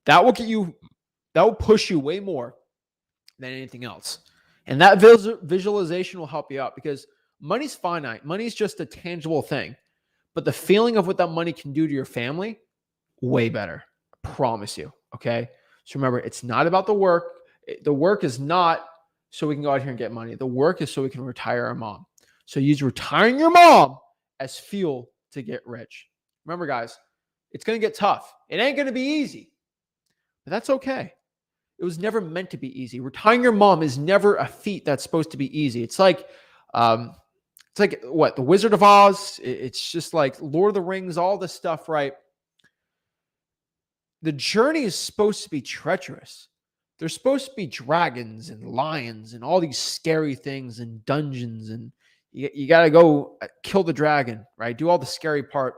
That will push you way more than anything else. And that visualization will help you out because money's finite. Money's just a tangible thing. But the feeling of what that money can do to your family, way better. I promise you. Okay. So remember, it's not about the work. The work is not so we can go out here and get money. The work is so we can retire our mom. So use retiring your mom as fuel to get rich. Remember, guys, it's going to get tough. It ain't going to be easy, but that's okay. It was never meant to be easy. Retiring your mom is never a feat that's supposed to be easy. It's like what? The Wizard of Oz. It's just like Lord of the Rings, all this stuff, right? The journey is supposed to be treacherous. There's supposed to be dragons and lions and all these scary things and dungeons and, You got to go kill the dragon, right? Do all the scary part.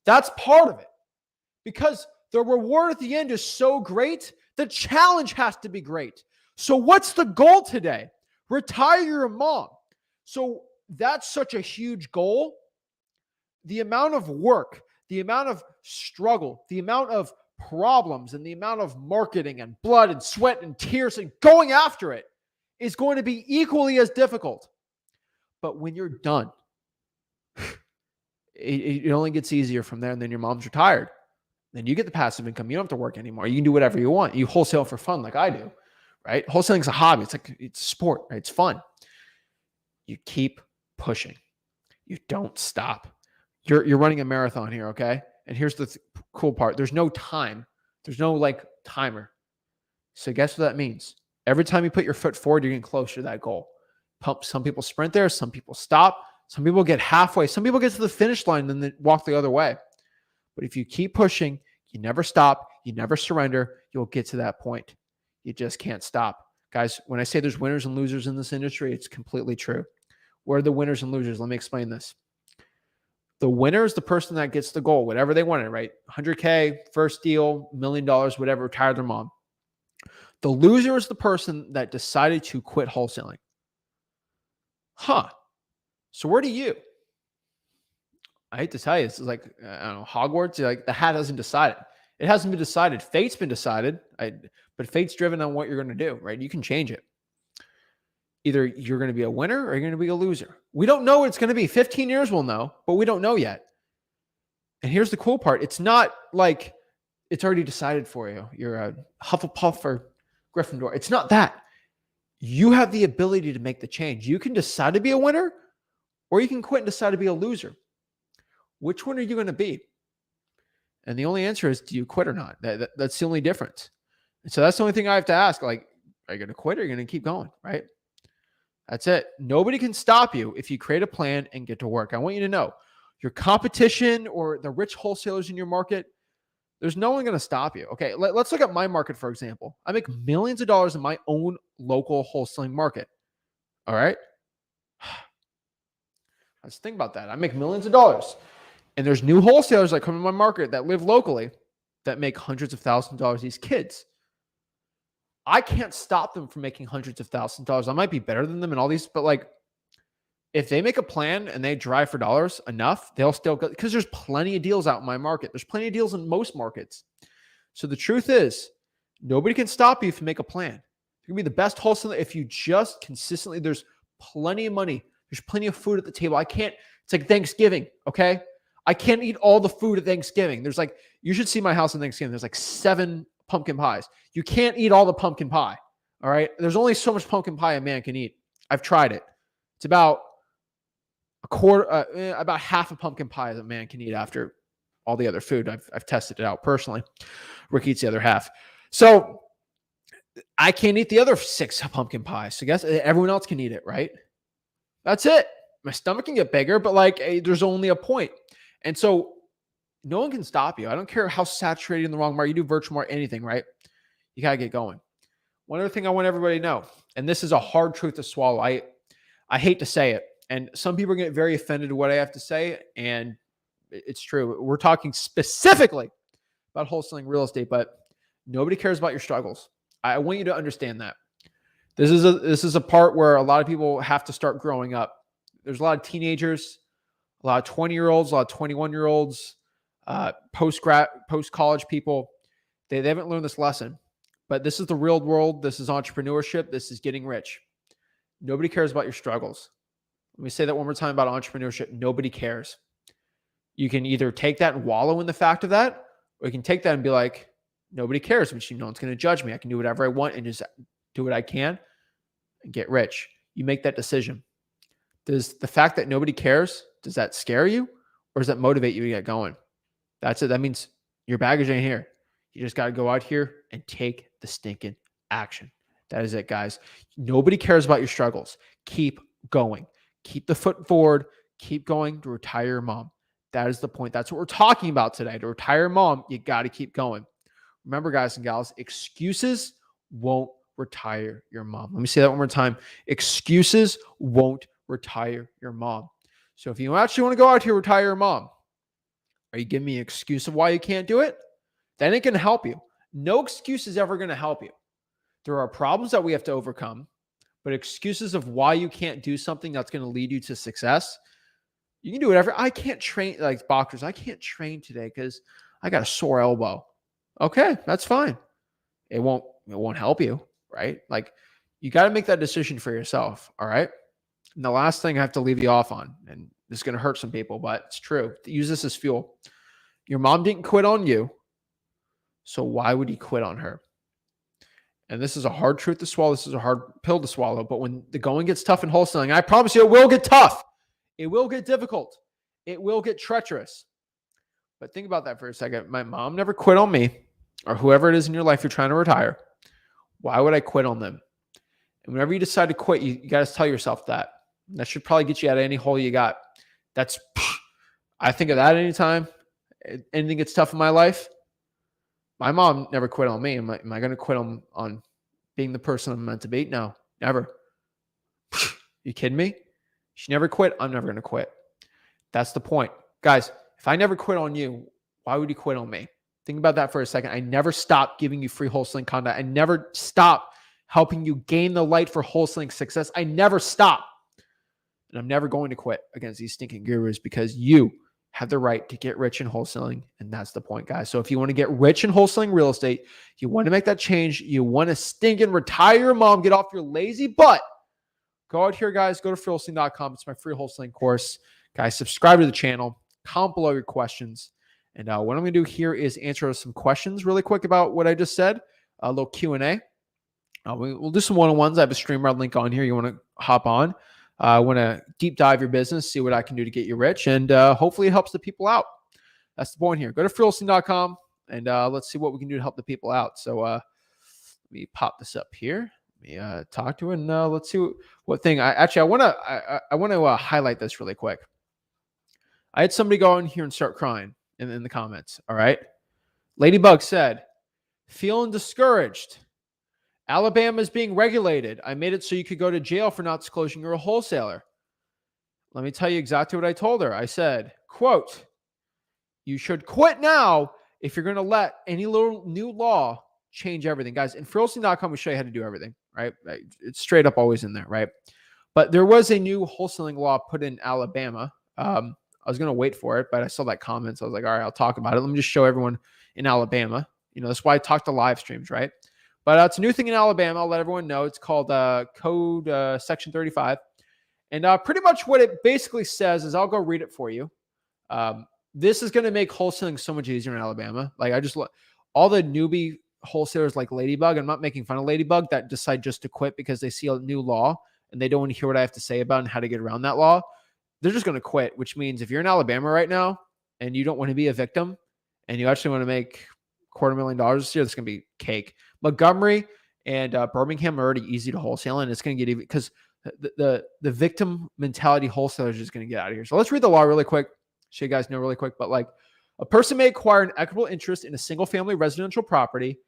That's part of it, because the reward at the end is so great. The challenge has to be great. So what's the goal today? Retire your mom. So that's such a huge goal. The amount of work, the amount of struggle, the amount of problems, and the amount of marketing and blood and sweat and tears and going after it is going to be equally as difficult. But when you're done, it only gets easier from there. And then your mom's retired. Then you get the passive income. You don't have to work anymore. You can do whatever you want. You wholesale for fun like I do, right? Wholesaling is a hobby. It's a sport, right? It's fun. You keep pushing. You don't stop. You're running a marathon here, okay? And here's the cool part. There's no time. There's no timer. So guess what that means? Every time you put your foot forward, you're getting closer to that goal. Some people sprint there. Some people stop. Some people get halfway. Some people get to the finish line and then walk the other way. But if you keep pushing, you never stop, you never surrender, you'll get to that point. You just can't stop. Guys, when I say there's winners and losers in this industry, it's completely true. Where are the winners and losers? Let me explain this. The winner is the person that gets the goal, whatever they wanted, right? 100K, first deal, $1 million, whatever, retire their mom. The loser is the person that decided to quit wholesaling. So where do you? I hate to tell you, it's like, I don't know, Hogwarts, the hat hasn't decided. It hasn't been decided. Fate's been decided, but fate's driven on what you're going to do, right? You can change it. Either you're going to be a winner or you're going to be a loser. We don't know what it's going to be. 15 years we'll know, but we don't know yet. And here's the cool part. It's not like it's already decided for you. You're a Hufflepuff or Gryffindor. It's not that. You have the ability to make the change. You can decide to be a winner, or you can quit and decide to be a loser. Which one are you going to be? And the only answer is, do you quit or not? That's the only difference. And so that's the only thing I have to ask. Are you going to quit or are you going to keep going? Right? That's it. Nobody can stop you if you create a plan and get to work. I want you to know your competition or the rich wholesalers in your market, there's no one going to stop you. Okay. Let's look at my market, for example. I make millions of dollars in my own local wholesaling market. All right. Let's think about that. I make millions of dollars. And there's new wholesalers that come in my market that live locally that make hundreds of thousands of dollars. These kids, I can't stop them from making hundreds of thousands of dollars. I might be better than them and all these, but if they make a plan and they drive for dollars enough, they'll still go, because there's plenty of deals out in my market. There's plenty of deals in most markets. So the truth is, nobody can stop you if you make a plan. You can be the best wholesaler if you just consistently, there's plenty of money. There's plenty of food at the table. It's like Thanksgiving, okay? I can't eat all the food at Thanksgiving. You should see my house on Thanksgiving. There's 7 pumpkin pies. You can't eat all the pumpkin pie. All right. There's only so much pumpkin pie a man can eat. I've tried it. It's about a quarter, about half a pumpkin pie that a man can eat after all the other food. I've tested it out personally. Rick eats the other half. So I can't eat the other 6 pumpkin pies. So I guess everyone else can eat it, right? That's it. My stomach can get bigger, but there's only a point. And so no one can stop you. I don't care how saturated in the wrong market. You do virtual market, anything, right? You got to get going. One other thing I want everybody to know, and this is a hard truth to swallow. I hate to say it. And some people get very offended to what I have to say. And it's true. We're talking specifically about wholesaling real estate, but nobody cares about your struggles. I want you to understand that. This is a part where a lot of people have to start growing up. There's a lot of teenagers, a lot of 20-year-olds, a lot of 21-year-olds, post-college people. They haven't learned this lesson. But this is the real world. This is entrepreneurship. This is getting rich. Nobody cares about your struggles. Let me say that one more time about entrepreneurship. Nobody cares. You can either take that and wallow in the fact of that, or you can take that and be like, nobody cares, which no one's going to judge me. I can do whatever I want and just do what I can and get rich. You make that decision. Does the fact that nobody cares, does that scare you, or does that motivate you to get going? That's it. That means your baggage ain't here. You just got to go out here and take the stinking action. That is it, guys. Nobody cares about your struggles. Keep going. Keep the foot forward. Keep going to retire your mom. That is the point. That's what we're talking about today. To retire your mom, you got to keep going. Remember, guys and gals, excuses won't retire your mom. Let me say that one more time. Excuses won't retire your mom. So if you actually want to go out here, retire your mom, are you giving me an excuse of why you can't do it? That ain't going to help you. No excuse is ever going to help you. There are problems that we have to overcome, but excuses of why you can't do something that's going to lead you to success, you can do whatever. I can't train, like boxers, I can't train today because I got a sore elbow. Okay, that's fine. It won't help you, right? Like, you got to make that decision for yourself. All right. And the last thing I have to leave you off on, and this is going to hurt some people, but it's true. Use this as fuel. Your mom didn't quit on you, so why would you quit on her? And this is a hard truth to swallow. This is a hard pill to swallow. But when the going gets tough in wholesaling, I promise you it will get tough. It will get difficult. It will get treacherous. But think about that for a second. My mom never quit on me, or whoever it is in your life you're trying to retire. Why would I quit on them? And whenever you decide to quit, you got to tell yourself that. And that should probably get you out of any hole you got. I think of that anytime anything gets tough in my life. My mom never quit on me. Am I going to quit on being the person I'm meant to be? No, never. You kidding me? She never quit. I'm never going to quit. That's the point. Guys, if I never quit on you, why would you quit on me? Think about that for a second. I never stopped giving you free wholesaling content. I never stopped helping you gain the light for wholesaling success. I never stopped. And I'm never going to quit against these stinking gurus because you have the right to get rich in wholesaling. And that's the point, guys. So if you want to get rich in wholesaling real estate, you want to make that change, you want to stink and retire your mom, get off your lazy butt, go out here, guys. Go to wholesaling.com. It's my free wholesaling course. Guys, subscribe to the channel. Comment below your questions. And what I'm going to do here is answer some questions really quick about what I just said. A little Q&A. We'll do some one-on-ones. I have a StreamYard link on here. You want to hop on. I want to deep dive your business, see what I can do to get you rich, and hopefully it helps the people out. That's the point here. Go to wholesaling.com, and let's see what we can do to help the people out. So let me pop this up here. Let me talk to it, and let's see what thing. I want to highlight this really quick. I had somebody go in here and start crying in the comments. All right. Ladybug said, feeling discouraged. Alabama is being regulated. I made it so you could go to jail for not disclosing you're a wholesaler. Let me tell you exactly what I told her. I said, quote, you should quit now if you're going to let any little new law change everything. Guys, in wholesaling.com, we show you how to do everything, right? It's straight up always in there, right? But there was a new wholesaling law put in Alabama. I was going to wait for it, but I saw that comment. So I was like, all right, I'll talk about it. Let me just show everyone in Alabama. That's why I talk to live streams, right? But it's a new thing in Alabama. I'll let everyone know. It's called Code Section 35. And pretty much what it basically says is, I'll go read it for you. This is going to make wholesaling so much easier in Alabama. Like, all the newbie wholesalers like Ladybug, I'm not making fun of Ladybug, that decide just to quit because they see a new law and they don't want to hear what I have to say about and how to get around that law. They're just going to quit, which means if you're in Alabama right now and you don't want to be a victim and you actually want to make $250,000 this year, that's going to be cake. Montgomery and Birmingham are already easy to wholesale, and it's going to get even because the victim mentality wholesalers are just going to get out of here. So let's read the law really quick, so you guys know really quick. But like, a person may acquire an equitable interest in a single family residential property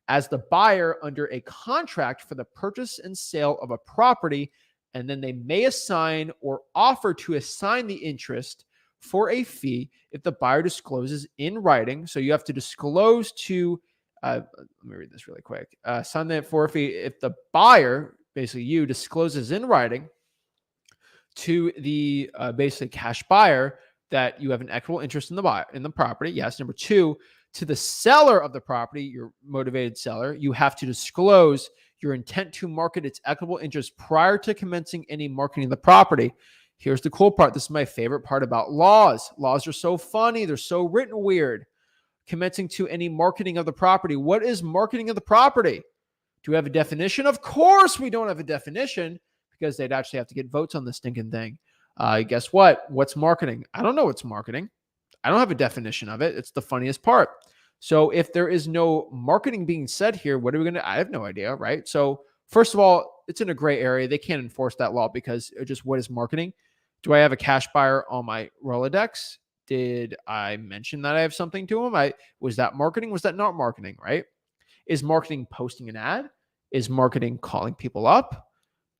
as the buyer under a contract for the purchase and sale of a property, and then they may assign or offer to assign the interest for a fee if the buyer discloses in writing. So you have to disclose to, let me read this really quick. Sign that for a fee if the buyer, basically you, discloses in writing to the basically cash buyer that you have an equitable interest in the property. Yes. Number two, to the seller of the property, your motivated seller, you have to disclose your intent to market its equitable interest prior to commencing any marketing of the property. Here's the cool part. This is my favorite part about laws. Laws are so funny. They're so written weird. Commencing to any marketing of the property. What is marketing of the property? Do we have a definition? Of course we don't have a definition, because they'd actually have to get votes on this stinking thing. Guess what? What's marketing? I don't know what's marketing. I don't have a definition of it. It's the funniest part. So if there is no marketing being said here, what are we going to, I have no idea, right? So first of all, it's in a gray area. They can't enforce that law because just what is marketing? Do I have a cash buyer on my Rolodex? Did I mention that I have something to him? Was that marketing? Was that not marketing, right? Is marketing posting an ad? Is marketing calling people up?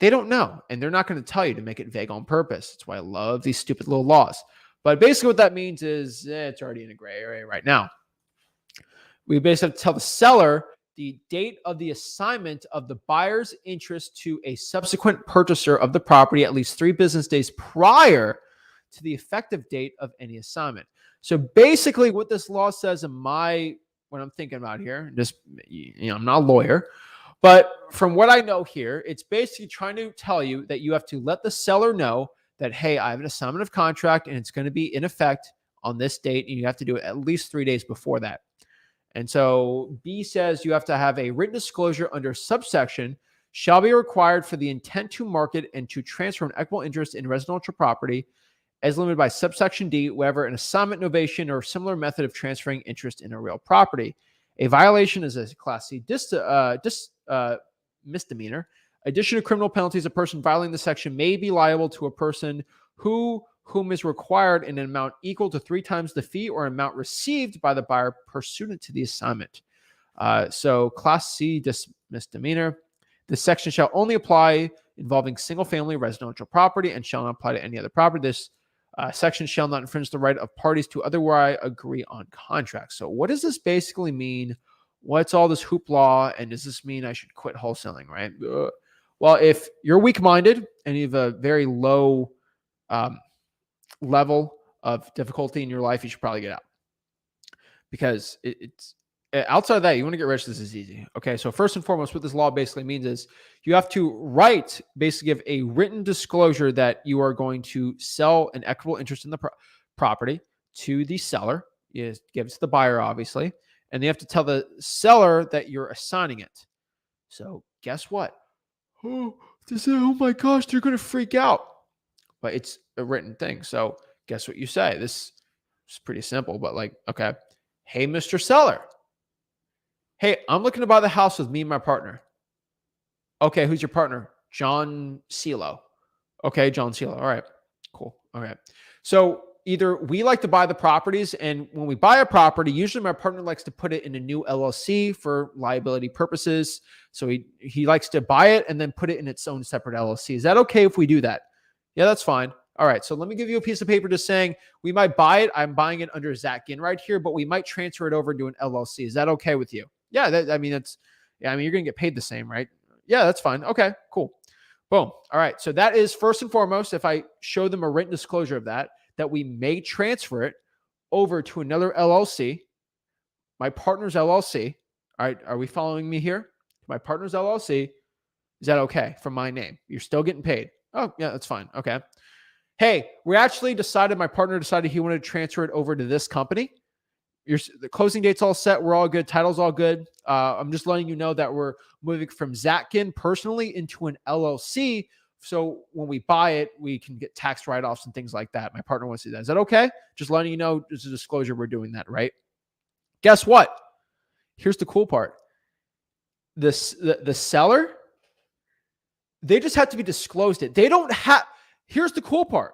They don't know, and they're not going to tell you to make it vague on purpose. That's why I love these stupid little laws. But basically what that means is it's already in a gray area right now. We basically have to tell the seller the date of the assignment of the buyer's interest to a subsequent purchaser of the property at least 3 business days prior to the effective date of any assignment. So basically what this law says in what I'm thinking about here, just, I'm not a lawyer, but from what I know here, it's basically trying to tell you that you have to let the seller know that, hey, I have an assignment of contract and it's going to be in effect on this date. And you have to do it at least 3 days before that. And so B says you have to have a written disclosure under subsection shall be required for the intent to market and to transfer an equitable interest in residential property as limited by subsection D, wherever an assignment, novation, or similar method of transferring interest in a real property. A violation is a Class C misdemeanor. Addition to criminal penalties, a person violating the section may be liable to a person whom is required in an amount equal to 3 times the fee or amount received by the buyer pursuant to the assignment. So Class C misdemeanor. This section shall only apply involving single-family residential property and shall not apply to any other property. This section shall not infringe the right of parties to otherwise agree on contracts. So what does this basically mean? What's all this hoopla? And does this mean I should quit wholesaling, right? Well, if you're weak-minded and you have a very low level of difficulty in your life, you should probably get out. Because it's outside of that, you want to get rich, this is easy. Okay, so first and foremost, what this law basically means is you have to basically give a written disclosure that you are going to sell an equitable interest in the property to the seller. You give it to the buyer, obviously, and they have to tell the seller that you're assigning it. So guess what? Oh my gosh, they're going to freak out. But it's a written thing. So guess what you say? This is pretty simple, but okay. Hey, Mr. Seller. Hey, I'm looking to buy the house with me and my partner. Okay, who's your partner? John Celo. Okay, John Celo. All right, cool. All right. So either we like to buy the properties, and when we buy a property, usually my partner likes to put it in a new LLC for liability purposes. So he likes to buy it and then put it in its own separate LLC. Is that okay if we do that? Yeah, that's fine. All right, so let me give you a piece of paper just saying we might buy it. I'm buying it under Zach Ginn right here, but we might transfer it over to an LLC. Is that okay with you? Yeah, you're going to get paid the same, right? Yeah, that's fine. Okay, cool. Boom. All right, so that is first and foremost, if I show them a written disclosure of that we may transfer it over to another LLC, my partner's LLC. All right, are we following me here? My partner's LLC. Is that okay for my name? You're still getting paid. Oh, yeah, that's fine. Okay. Hey, my partner decided he wanted to transfer it over to this company. The closing date's all set. We're all good. Title's all good. I'm just letting you know that we're moving from Zach Ginn personally into an LLC. So when we buy it, we can get tax write-offs and things like that. My partner wants to do that. Is that okay? Just letting you know, there's a disclosure. We're doing that, right? Guess what? Here's the cool part. The seller, they just have to be disclosed it. They don't have. Here's the cool part.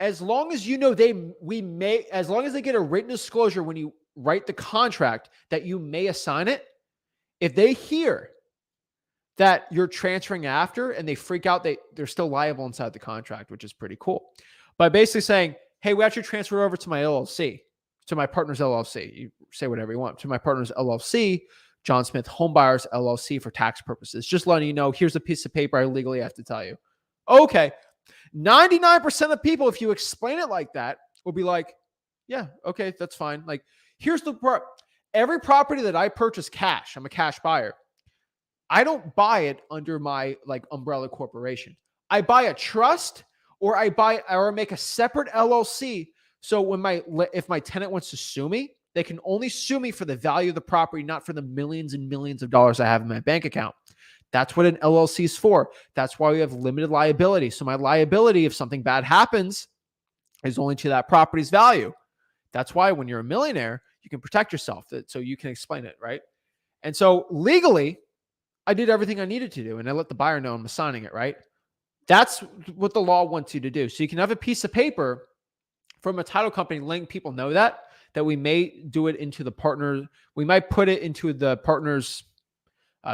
As long as you know as long as they get a written disclosure when you write the contract that you may assign it, if they hear that you're transferring after and they freak out, they're still liable inside the contract, which is pretty cool. By basically saying, hey, we actually transfer over to my LLC, to my partner's LLC. You say whatever you want. To my partner's LLC, John Smith Homebuyers LLC for tax purposes. Just letting you know, here's a piece of paper I legally have to tell you. Okay. 99% of people, if you explain it like that, will be like, yeah, okay, that's fine. Here's the part. Every property that I purchase cash, I'm a cash buyer. I don't buy it under my umbrella corporation. I buy a trust or make a separate LLC. So if my tenant wants to sue me, they can only sue me for the value of the property, not for the millions and millions of dollars I have in my bank account. That's what an LLC is for. That's why we have limited liability. So my liability, if something bad happens, is only to that property's value. That's why when you're a millionaire, you can protect yourself, so you can explain it, right? And so legally, I did everything I needed to do, and I let the buyer know I'm assigning it, right? That's what the law wants you to do. So you can have a piece of paper from a title company letting people know that we may do it into the partner. We might put it into the partner's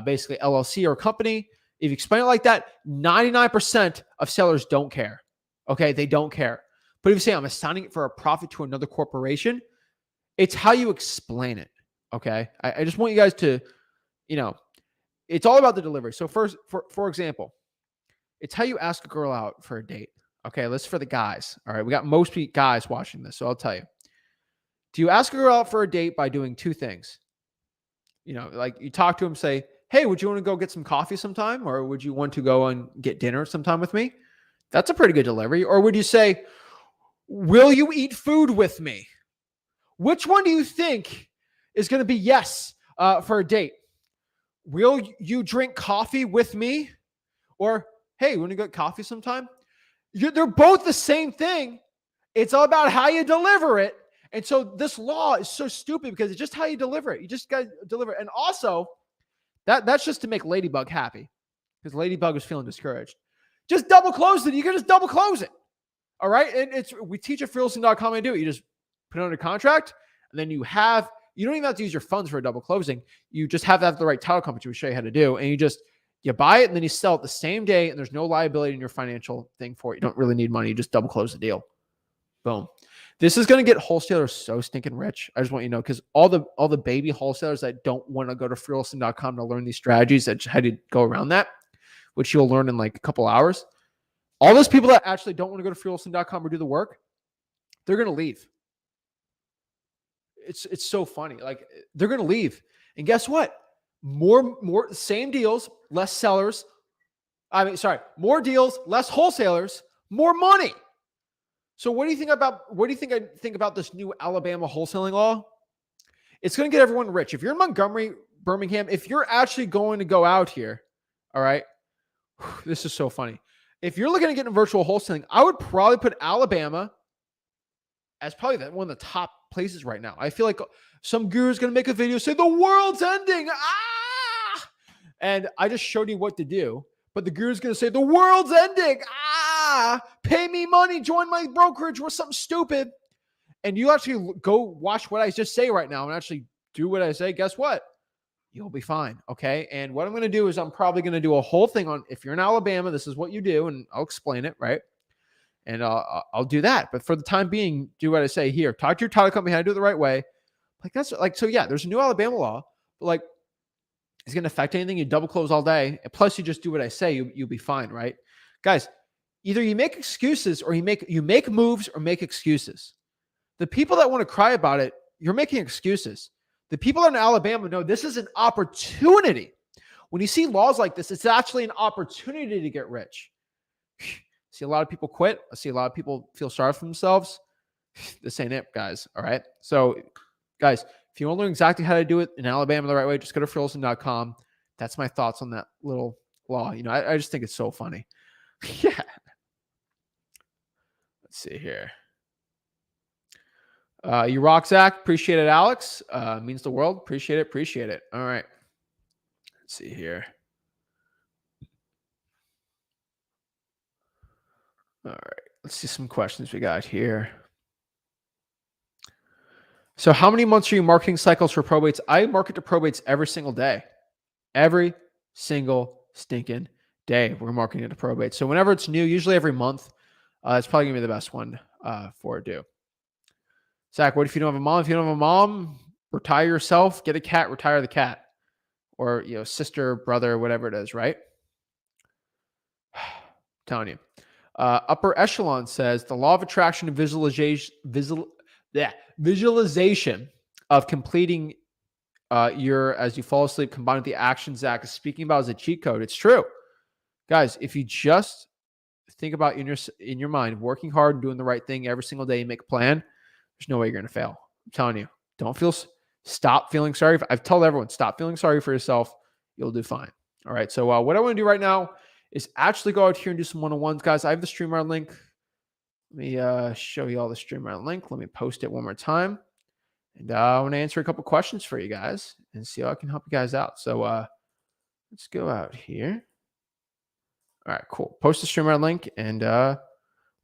basically LLC or company. If you explain it like that, 99% of sellers don't care. Okay, they don't care. But if you say I'm assigning it for a profit to another corporation, it's how you explain it. Okay, I just want you guys to, it's all about the delivery. So first, for example, it's how you ask a girl out for a date. Okay, let's for the guys. All right, we got most guys watching this, so I'll tell you. Do you ask a girl out for a date by doing two things? Like you talk to them, say, hey, would you want to go get some coffee sometime? Or would you want to go and get dinner sometime with me? That's a pretty good delivery. Or would you say, will you eat food with me? Which one do you think is going to be yes for a date? Will you drink coffee with me? Or, hey, you want to get coffee sometime? They're both the same thing. It's all about how you deliver it. And so this law is so stupid because it's just how you deliver it. You just got to deliver it. And also, that's just to make Ladybug happy because Ladybug was feeling discouraged. Just double close it. You can just double close it. All right. And we teach at freelisting.com how to do it. You just put it under contract and then you don't even have to use your funds for a double closing. You just have to have the right title company to show you how to do. And you buy it and then you sell it the same day and there's no liability in your financial thing for it. You don't really need money. You just double close the deal. Boom. This is going to get wholesalers so stinking rich. I just want you to know, because all the baby wholesalers that don't want to go to freelisting.com to learn these strategies that how to go around that, which you'll learn in like a couple hours. All those people that actually don't want to go to freelisting.com or do the work, they're going to leave. It's so funny. Like they're going to leave. And guess what? More same deals, less sellers. More deals, less wholesalers, more money. So what do you think I think about this new Alabama wholesaling law? It's going to get everyone rich. If you're in Montgomery, Birmingham, if you're actually going to go out here, all right, this is so funny. If you're looking at getting virtual wholesaling, I would probably put Alabama as probably one of the top places right now. I feel like some guru is going to make a video say the world's ending. And I just showed you what to do. But the guru is going to say the world's ending. Pay me money, join my brokerage or something stupid. And you actually go watch what I just say right now and actually do what I say. Guess what? You'll be fine. Okay. And what I'm going to do is I'm probably going to do a whole thing on, if you're in Alabama, this is what you do. And I'll explain it. Right. And I'll do that. But for the time being, do what I say here. Talk to your title company how to do it the right way. So yeah, there's a new Alabama law, but like, it's going to affect anything. You double close all day. Plus you just do what I say. You'll be fine. Right. Guys, either you make excuses or you make moves or make excuses. The people that want to cry about it, you're making excuses. The people in Alabama know this is an opportunity. When you see laws like this, it's actually an opportunity to get rich. See a lot of people quit. I see a lot of people feel sorry for themselves. This ain't it, guys. All right. So, guys, if you want to learn exactly how to do it in Alabama the right way, just go to freelisting.com. That's my thoughts on that little law. I just think it's so funny. Yeah. Let's see here. You rock, Zach. Appreciate it, Alex. Means the world. Appreciate it. All right. Let's see here. All right. Let's see some questions we got here. So how many months are you marketing cycles for probates? I market to probates every single day. Every single stinking day we're marketing to probates. So whenever it's new, usually every month, it's probably going to be the best one for it do. Zach, what if you don't have a mom? If you don't have a mom, retire yourself, get a cat, retire the cat. Or, sister, brother, whatever it is, right? Telling you. Upper Echelon says the law of attraction and visualization of completing as you fall asleep combined with the action Zach is speaking about as a cheat code. It's true. Guys, if you just think about in your mind, working hard and doing the right thing every single day, you make a plan, there's no way you're going to fail. I'm telling you, stop feeling sorry. I've told everyone, stop feeling sorry for yourself. You'll do fine. All right. So what I want to do right now is actually go out here and do some one-on-ones, guys. I have the StreamYard link. Let me show you all the StreamYard link. Let me post it one more time. And I want to answer a couple questions for you guys and see how I can help you guys out. So let's go out here. All right, cool. Post the StreamYard link and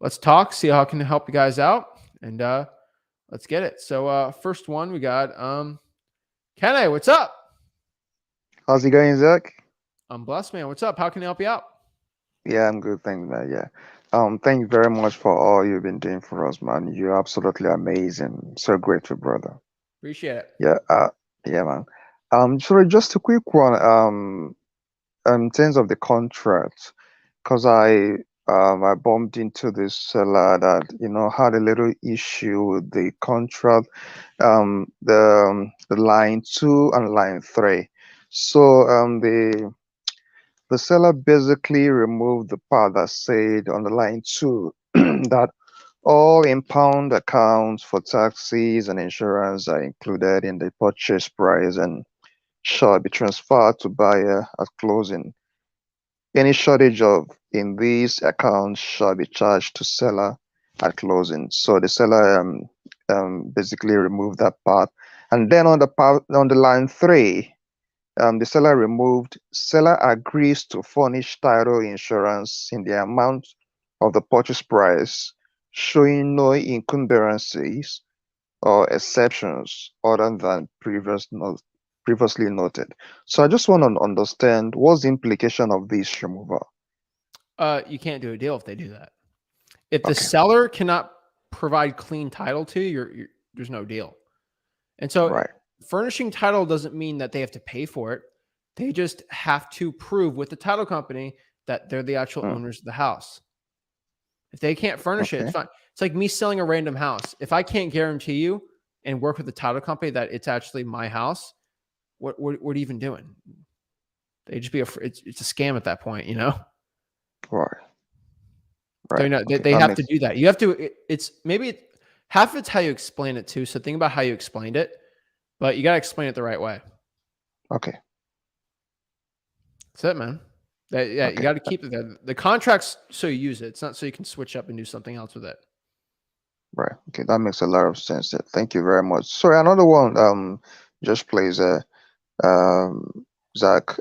let's talk, see how I can help you guys out. And let's get it. So first one, we got Kenny. What's up? How's it going, Zach? I'm blessed, man. What's up? How can I help you out? Yeah, I'm good, thanks, man. Yeah. Thank you very much for all you've been doing for us, man. You're absolutely amazing. So grateful, brother. Appreciate it. Yeah, yeah, man. Sorry, just a quick one. In terms of the contract, because I bumped into this seller that, had a little issue with the contract, the line two and line three. So, the seller basically removed the part that said on the line two that all impound accounts for taxes and insurance are included in the purchase price and shall be transferred to buyer at closing. Any shortage of in these accounts shall be charged to seller at closing. So the seller basically removed that part. And then on the line three, the seller removed, seller agrees to furnish title insurance in the amount of the purchase price, showing no encumbrances or exceptions other than previously noted. So I just want to understand what's the implication of this removal. You can't do a deal if they do that. If the Okay, seller cannot provide clean title to you, there's no deal. And so right. furnishing title doesn't mean that they have to pay for it. They just have to prove with the title company that they're the actual Mm, owners of the house. If they can't furnish it, it's okay, fine. It's like me selling a random house. If I can't guarantee you and work with the title company that it's actually my house, what are you even doing? They just it's a scam at that point, you know. right, They're right. not. Okay, They that have to makes do that. You have to. It's maybe half of it's how you explain it too. So think about how you explained it, but you got to explain it the right way. okay, That's it, man. Yeah, you okay, got to keep it there. The contract's so you use it. It's not so you can switch up and do something else with it. right. Okay, that makes a lot of sense. Thank you very much. Sorry, another one. Just plays. Um, Zach,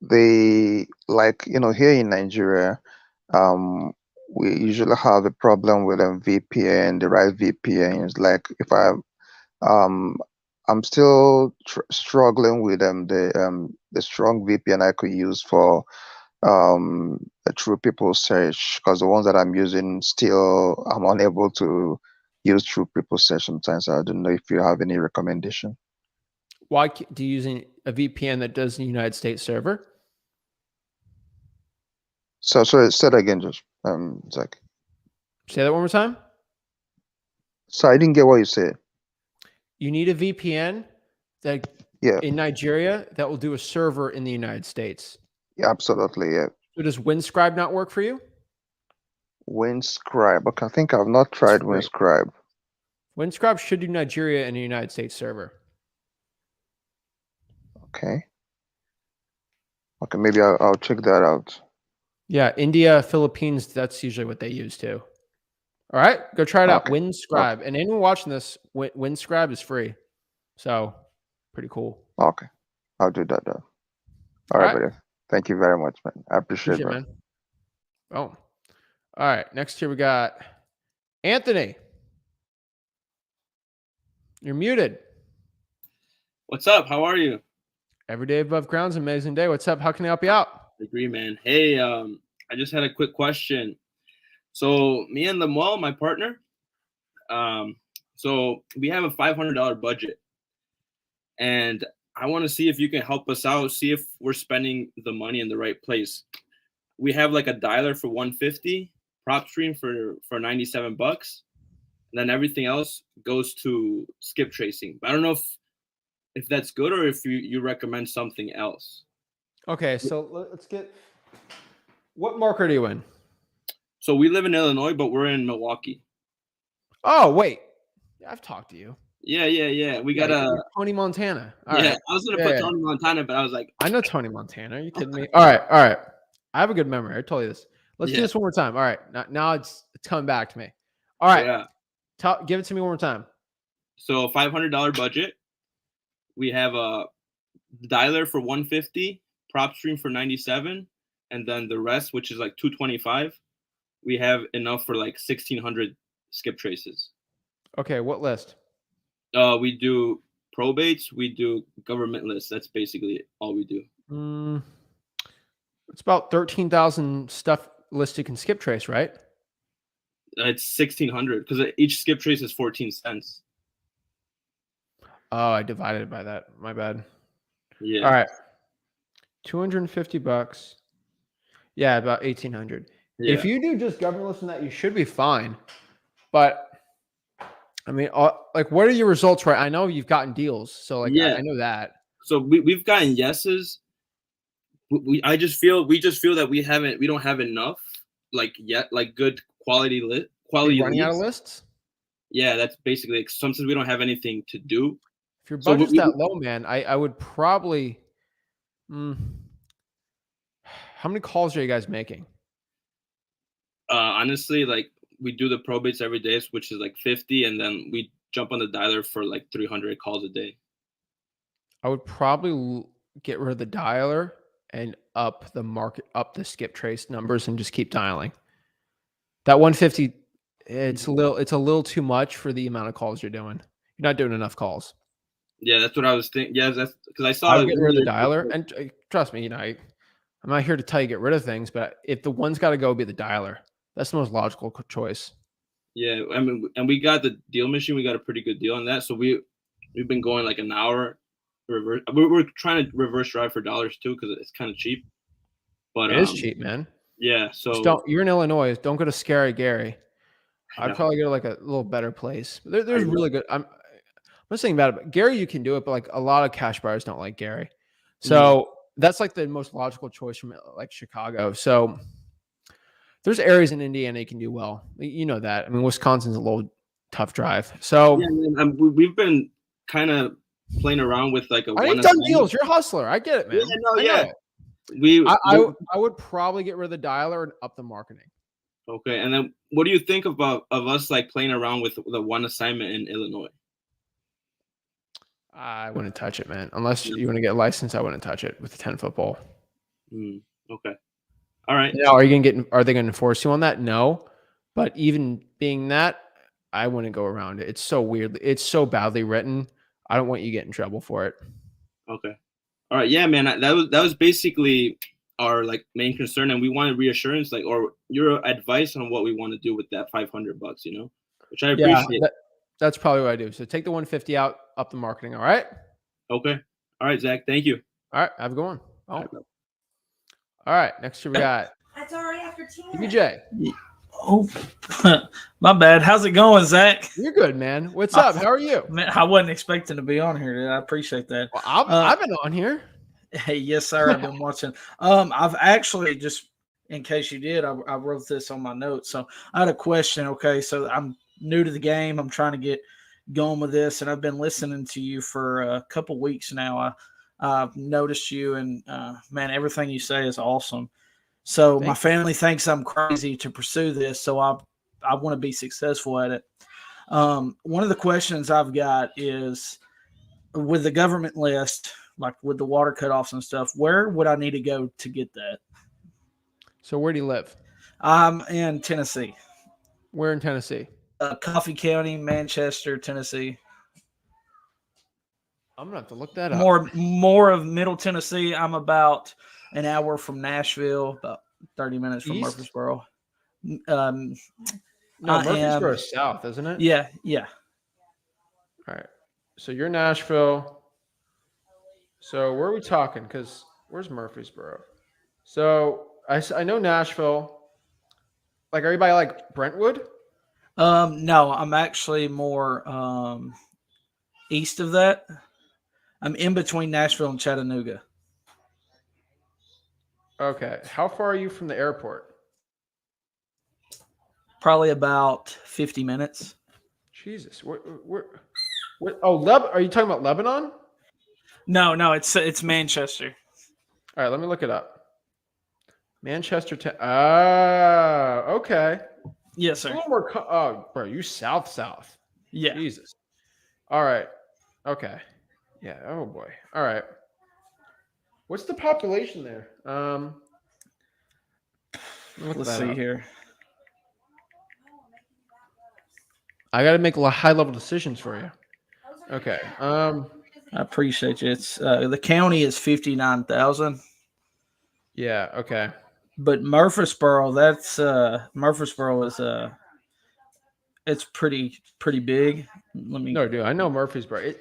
they like here in Nigeria, um, we usually have a problem with VPN, the right VPNs. Like if um, I'm still struggling with the strong VPN I could use for a True People search because the ones that I'm using still I'm unable to use True People search sometimes. I don't know if you have any recommendation. Why do you using a VPN that does the United States server? So say that again, just Zach. Say that one more time. So I didn't get what you said. You need a VPN that Yeah, in Nigeria that will do a server in the United States. yeah, absolutely. Yeah. So does WinScribe not work for you? Winscribe. Okay, I think I've not It's tried free. Winscribe. WinScribe should do Nigeria and a United States server. Okay. Okay, maybe I'll check that out. Yeah, India, Philippines, that's usually what they use too. All right, go try it out. Okay. Okay. WinScribe. And anyone watching this, WinScribe is free. So pretty cool. Okay. I'll do that though. All All right, right. buddy. Thank you very much, man. I appreciate it, Appreciate it, bro. man. Oh. All right. Next here we got Anthony. You're muted. What's up? How are you? Every day above ground's an amazing day. What's up? How can I help you out? Agree, man. Hey, I just had a quick question. So me and Lemuel, my partner, um, so we have a $500 budget, and I want to see if you can help us out. See if we're spending the money in the right place. We have like a dialer for 150, prop stream for 97 bucks, and then everything else goes to skip tracing. I don't know if that's good or if you recommend something else. Okay, so let's get what market are you in? So we live in Illinois, but we're in Milwaukee. Oh, wait. Yeah, I've talked to you. Yeah. We Yeah, got a you're Tony Montana. All yeah. right. I was gonna Yeah, put yeah. Tony Montana, but I was like, I know Tony Montana. Are you kidding me? All right, all right. I have a good memory. I told you this. Let's do yeah, this one more time. All right, now it's coming back to me. All right, yeah. give it to me one more time. So $500 budget. We have a dialer for 150, prop stream for 97, and then the rest, which is like 225. We have enough for like 1,600 skip traces. Okay, what list? We do probates. We do government lists. That's basically all we do. Mm, It's about 13,000 stuff listed in Skip Trace, right? It's 1,600 because each skip trace is 14 cents. Oh, I divided it by that. My bad. Yeah. All right. $250. Yeah, about 1,800. Yeah. If you do just government listing that, you should be fine. But I mean, like, what are your results? Right? I know you've gotten deals, so like, Yeah. I know that. So we've gotten yeses. We just feel that we don't have enough like yet, like good quality Are you running leads. out of lists? Yeah, that's basically like, sometimes we don't have anything to do. If your So budget's that low, man, I would probably. How many calls are you guys making? Honestly, like we do the probates every day, which is like 50, and then we jump on the dialer for like 300 calls a day. I would probably get rid of the dialer and up the skip trace numbers and just keep dialing. That 150, it's a little too much for the amount of calls you're doing. You're not doing enough calls. Yeah, that's what I was thinking. Yeah, that's because I saw. I would get rid of the dialer, and trust me, I'm not here to tell you get rid of things, but if the one's got to go, be the dialer. That's the most logical choice. Yeah, I mean, and we got the deal machine. We got a pretty good deal on that. So we've been going like an hour. We're trying to reverse drive for dollars too because it's kind of cheap. But it is cheap, man. Yeah, so you're in Illinois. Don't go to Scary Gary. I'd probably go to like a little better place. There's really good. I'm not saying bad about Gary. You can do it, but like a lot of cash buyers don't like Gary. So that's like the most logical choice from like Chicago. So there's areas in Indiana you can do well. You know that. I mean, Wisconsin's a little tough drive. So yeah, we've been kind of playing around with like a. I've done deals. You're a hustler. I get it, man. Yeah, I would probably get rid of the dialer and up the marketing. Okay, and then what do you think of us like playing around with the one assignment in Illinois? I wouldn't touch it, man. Unless you want to get licensed, I wouldn't touch it with a 10-foot ball. Okay. All right. Now, are they going to enforce you on that? No. But even being that, I wouldn't go around it. It's so weird. It's so badly written. I don't want you to get in trouble for it. Okay. All right. Yeah, man. That was basically our like main concern, and we wanted reassurance, like, or your advice on what we want to do with that $500, which I appreciate. That's probably what I do. So take the 150 out, up the marketing. All right. Okay. All right, Zach. Thank you. All right. Have a good one. All right. Next we got. It's already after 10. BJ. Oh, my bad. How's it going, Zach? You're good, man. What's up? How are you? Man, I wasn't expecting to be on here, dude. I appreciate that. Well, I've been on here. Hey, yes, sir. I've been watching. I've actually, just in case you did, I wrote this on my notes. So I had a question. Okay, so I'm new to the game. I'm trying to get going with this, and I've been listening to you for a couple weeks now. I've noticed you, and man, everything you say is awesome. So my family thinks I'm crazy to pursue this, so I want to be successful at it. One of the questions I've got is, with the government list, like with the water cutoffs and stuff, where would I need to go to get that? So where do you live? I'm in Tennessee. Where in Tennessee? Coffee County, Manchester, Tennessee. I'm gonna have to look that up. More of Middle Tennessee. I'm about an hour from Nashville, about 30 minutes from Murfreesboro. No, Murfreesboro is south, isn't it? Yeah. All right. So you're Nashville. So where are we talking? Because where's Murfreesboro? So I know Nashville. Like, are you by like Brentwood? No, I'm actually more east of that. I'm in between Nashville and Chattanooga. Okay. How far are you from the airport? Probably about 50 minutes. Jesus. What? Oh, are you talking about Lebanon? No, it's Manchester. All right, let me look it up. Manchester. Okay. Yes, sir. A little more. Oh, bro, you south. Yeah. Jesus. All right. Okay. Yeah. Oh boy. All right. What's the population there? Let's see here. I got to make high-level decisions for you. Okay. I appreciate you. It's the county is 59,000. Yeah. Okay. But Murfreesboro, that's Murfreesboro is it's pretty big. Let me. No, dude. I know Murfreesboro.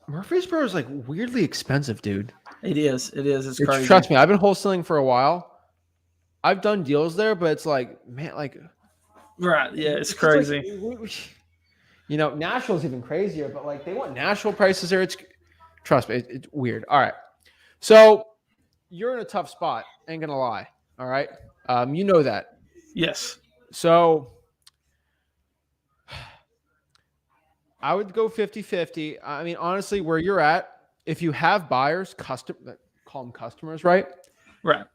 Murfreesboro is like weirdly expensive, dude. It is. It's crazy. Trust me, I've been wholesaling for a while. I've done deals there, but it's like, man, like, Right? Yeah, it's just crazy. like, Nashville's even crazier, but like they want Nashville prices there. Trust me, it's weird. All right, so you're in a tough spot. Ain't gonna lie. All right, you know that. Yes. So I would go 50-50. I mean, honestly, where you're at, if you have buyers, call them customers, right? Right.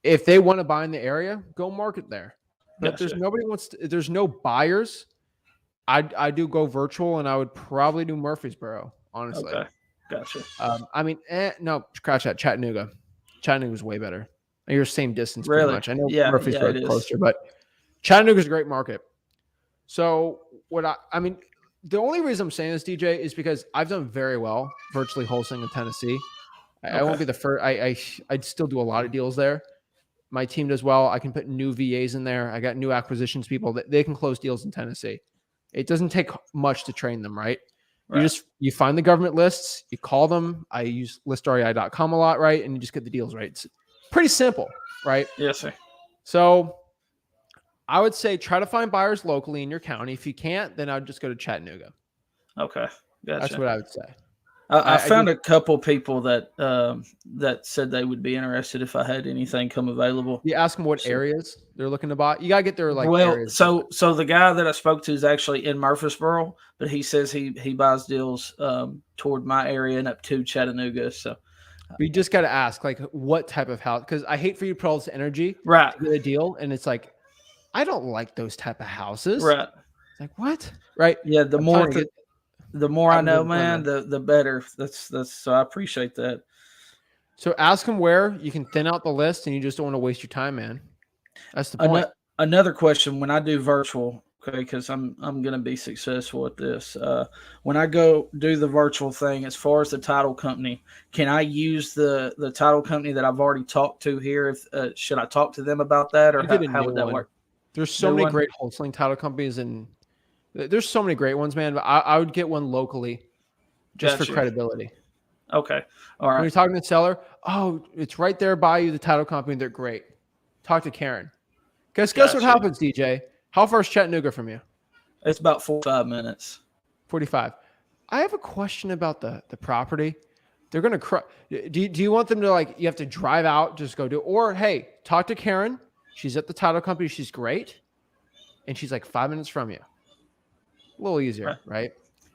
If they want to buy in the area, go market there. But Gotcha. if there's no buyers, I do go virtual, and I would probably do Murfreesboro, honestly. Okay. Gotcha. I mean, no, scratch that. Chattanooga. Chattanooga's way better. You're same distance pretty Really? much. I know Yeah, Murfreesboro's it is. closer, but Chattanooga's a great market. So I mean, the only reason I'm saying this, DJ, is because I've done very well virtually wholesaling in Tennessee. I won't be the first. I'd still do a lot of deals there. My team does well. I can put new VAs in there. I got new acquisitions people that they can close deals in Tennessee. It doesn't take much to train them, right? You find the government lists, you call them. I use listrei.com a lot, right? And you just get the deals right. It's pretty simple, right? Yes, sir. So I would say try to find buyers locally in your county. If you can't, then I would just go to Chattanooga. Okay. Gotcha. That's what I would say. I found a couple people that that said they would be interested if I had anything come available. You ask them what areas they're looking to buy. You gotta get their areas. So the guy that I spoke to is actually in Murfreesboro, but he says he buys deals toward my area and up to Chattanooga. So you just gotta ask what type of house, because I hate for you to put all this energy right to get a deal, and it's like I don't like those type of houses. Right. It's like what? Right. Yeah. The more I know, man, the better. That's so I appreciate that. So ask them where you can thin out the list, and you just don't want to waste your time, man. That's the point. Another question: when I do virtual, okay, because I'm going to be successful at this. When I go do the virtual thing, as far as the title company, can I use the title company that I've already talked to here? If should I talk to them about that, or how would that work? There's so many great wholesaling title companies, and there's so many great ones, man. But I would get one locally, just for credibility. Okay. All right. When you're talking to the seller, it's right there by you, the title company. They're great. Talk to Karen. Guess what happens, DJ? How far is Chattanooga from you? It's about 45 minutes. 45. I have a question about the property. They're going to do you want them to you have to drive out, just go do it? Or, hey, talk to Karen. She's at the title company. She's great. And she's like 5 minutes from you. A little easier, right?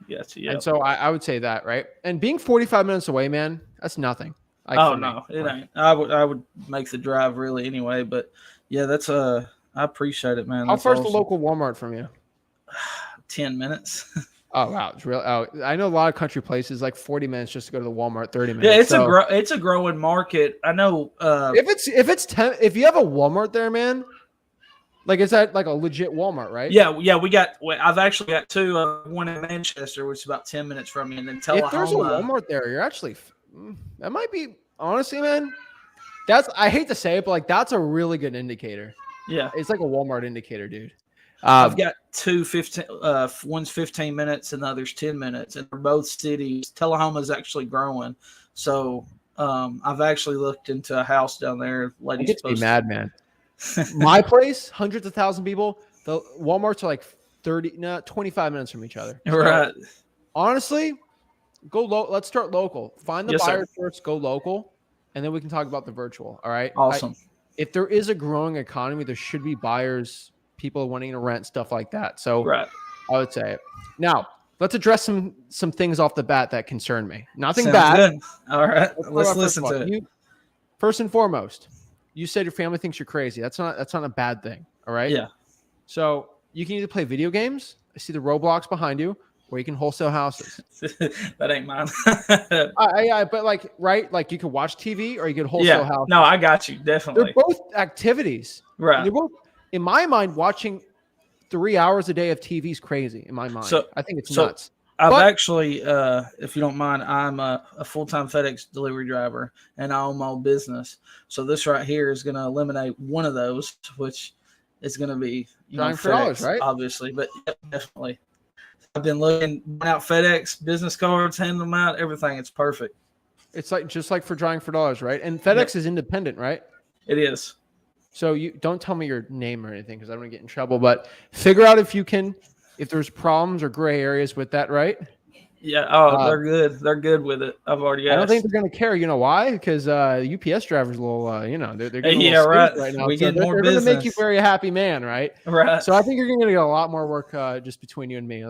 Yes. Yeah. And so I would say that, right? And being 45 minutes away, man, that's nothing. No, it ain't. I would make the drive really anyway, but yeah, that's I appreciate it, man. How far is the local Walmart from you? 10 minutes. Oh wow, it's real. Oh, I know a lot of country places 40 minutes just to go to the Walmart. 30 minutes. Yeah, it's a growing market. I know. If you have a Walmart there, man. Is that a legit Walmart, right? Yeah. I've actually got two. One in Manchester, which is about 10 minutes from me, and then Tullahoma. If there's a Walmart there, you're actually that might be honestly, man. I hate to say it, but that's a really good indicator. Yeah, it's like a Walmart indicator, dude. I've got two 15. One's 15 minutes, and the other's 10 minutes, and they're both cities. Tullahoma's actually growing, so I've actually looked into a house down there. Ladies, be mad, man. My place, hundreds of thousands of people. The Walmarts are 25 minutes from each other. So, right. Honestly, go low. Let's start local. Find the buyer first. Go local, and then we can talk about the virtual. All right. Awesome. If there is a growing economy, there should be buyers, people wanting to rent, stuff like that. So right. I would say it. Now let's address some things off the bat that concern me. Nothing Sounds bad. Good. All right. Let's listen to it. First and foremost. You said your family thinks you're crazy. That's not a bad thing. All right. Yeah. So you can either play video games. I see the Roblox behind you, or you can wholesale houses. That ain't mine. But right? You could watch TV or you could wholesale houses. No, I got you. Definitely. They're both activities. Right. They're both, in my mind, watching 3 hours a day of TV is crazy. In my mind, I think it's nuts. I've But- actually, if you don't mind, I'm a full-time FedEx delivery driver, and I own my own business. So this right here is going to eliminate one of those, which is going to be Drawing for FedEx, dollars, right? obviously. But yeah, definitely, I've been looking out FedEx business cards, handing them out, everything. It's perfect. It's like just like for drawing for dollars, right? And FedEx is independent, right? It is. So you don't tell me your name or anything because I don't want to get in trouble. But figure out if there's problems or gray areas with that, right? Yeah. Oh, they're good. They're good with it. I've already asked. I don't think they're going to care. You know why? Because UPS drivers a little, they're getting Yeah, right. right now. We So get more they're going to make you business. a very happy man, right? Right. So I think you're going to get a lot more work just between you and me.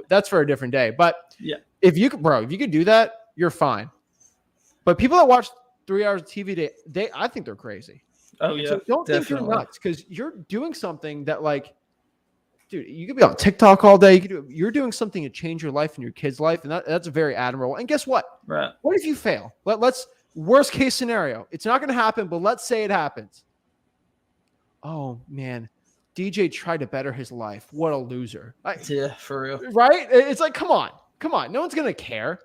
That's for a different day. But yeah, if you could do that, you're fine. But people that watch 3 hours of TV, I think they're crazy. oh yeah. So don't think definitely. you're nuts because you're doing something that, like, dude, you could be on TikTok all day. You're doing something to change your life and your kid's life, and that's very admirable. And guess what? Right. What if you fail? Let's worst case scenario. It's not going to happen, but let's say it happens. Oh man, DJ tried to better his life. What a loser! Yeah, for real. Right? It's like, come on. No one's going to care,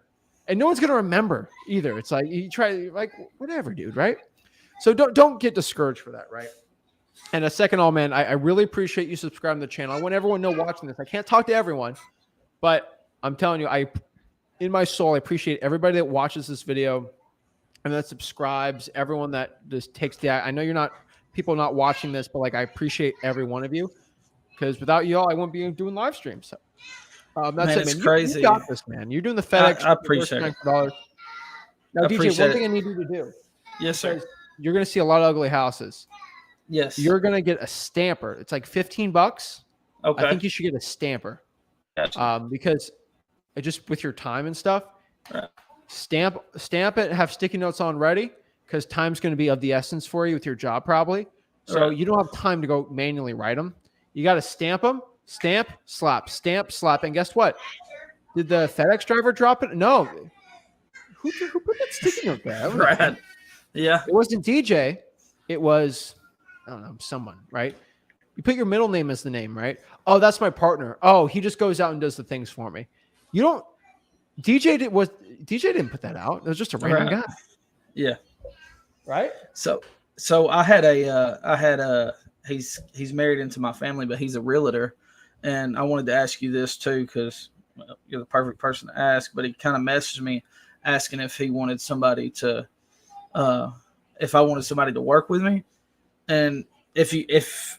and no one's going to remember either. It's like you try, like, whatever, dude. Right? So don't get discouraged for that, right? And a second, man, I really appreciate you subscribing to the channel. I want everyone to know watching this. I can't talk to everyone, but I'm telling you, in my soul, I appreciate everybody that watches this video and that subscribes, everyone that just takes I know people not watching this, but like, I appreciate every one of you because without you all, I wouldn't be doing live streams. So that's Man, it, it's man. crazy. You got this, man. You're doing the FedEx. I appreciate it. Now, I DJ, appreciate one thing it. I need you to do. Yes, sir. Because you're going to see a lot of ugly houses. Yes. You're going to get a stamper. It's like $15. Okay. I think you should get a stamper. Gotcha. Because it just with your time and stuff, Right. stamp it, have sticky notes on ready because time's going to be of the essence for you with your job probably. So Right. you don't have time to go manually write them. You got to stamp them, stamp, slap, and guess what? Did the FedEx driver drop it? No. Who put that sticky note there? Right. Yeah. It wasn't DJ. It was, I don't know, someone, right? You put your middle name as the name, right? Oh, that's my partner. Oh, he just goes out and does the things for me. You don't. DJ didn't put that out. It was just a random guy, Yeah. right? So he's married into my family, but he's a realtor, and I wanted to ask you this too because you're the perfect person to ask. But he kind of messaged me asking if he wanted somebody to, if I wanted somebody to work with me, and if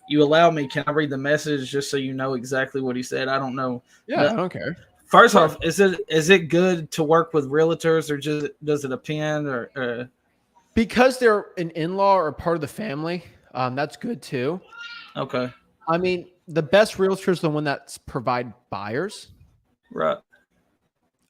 you allow me, can I read the message just so you know exactly what he said? I don't know. Yeah, I don't care. First off, is it good to work with realtors, or just does it depend, or Because they're an in-law or part of the family, that's good too. okay, I mean, the best realtors are the one that provide buyers. right,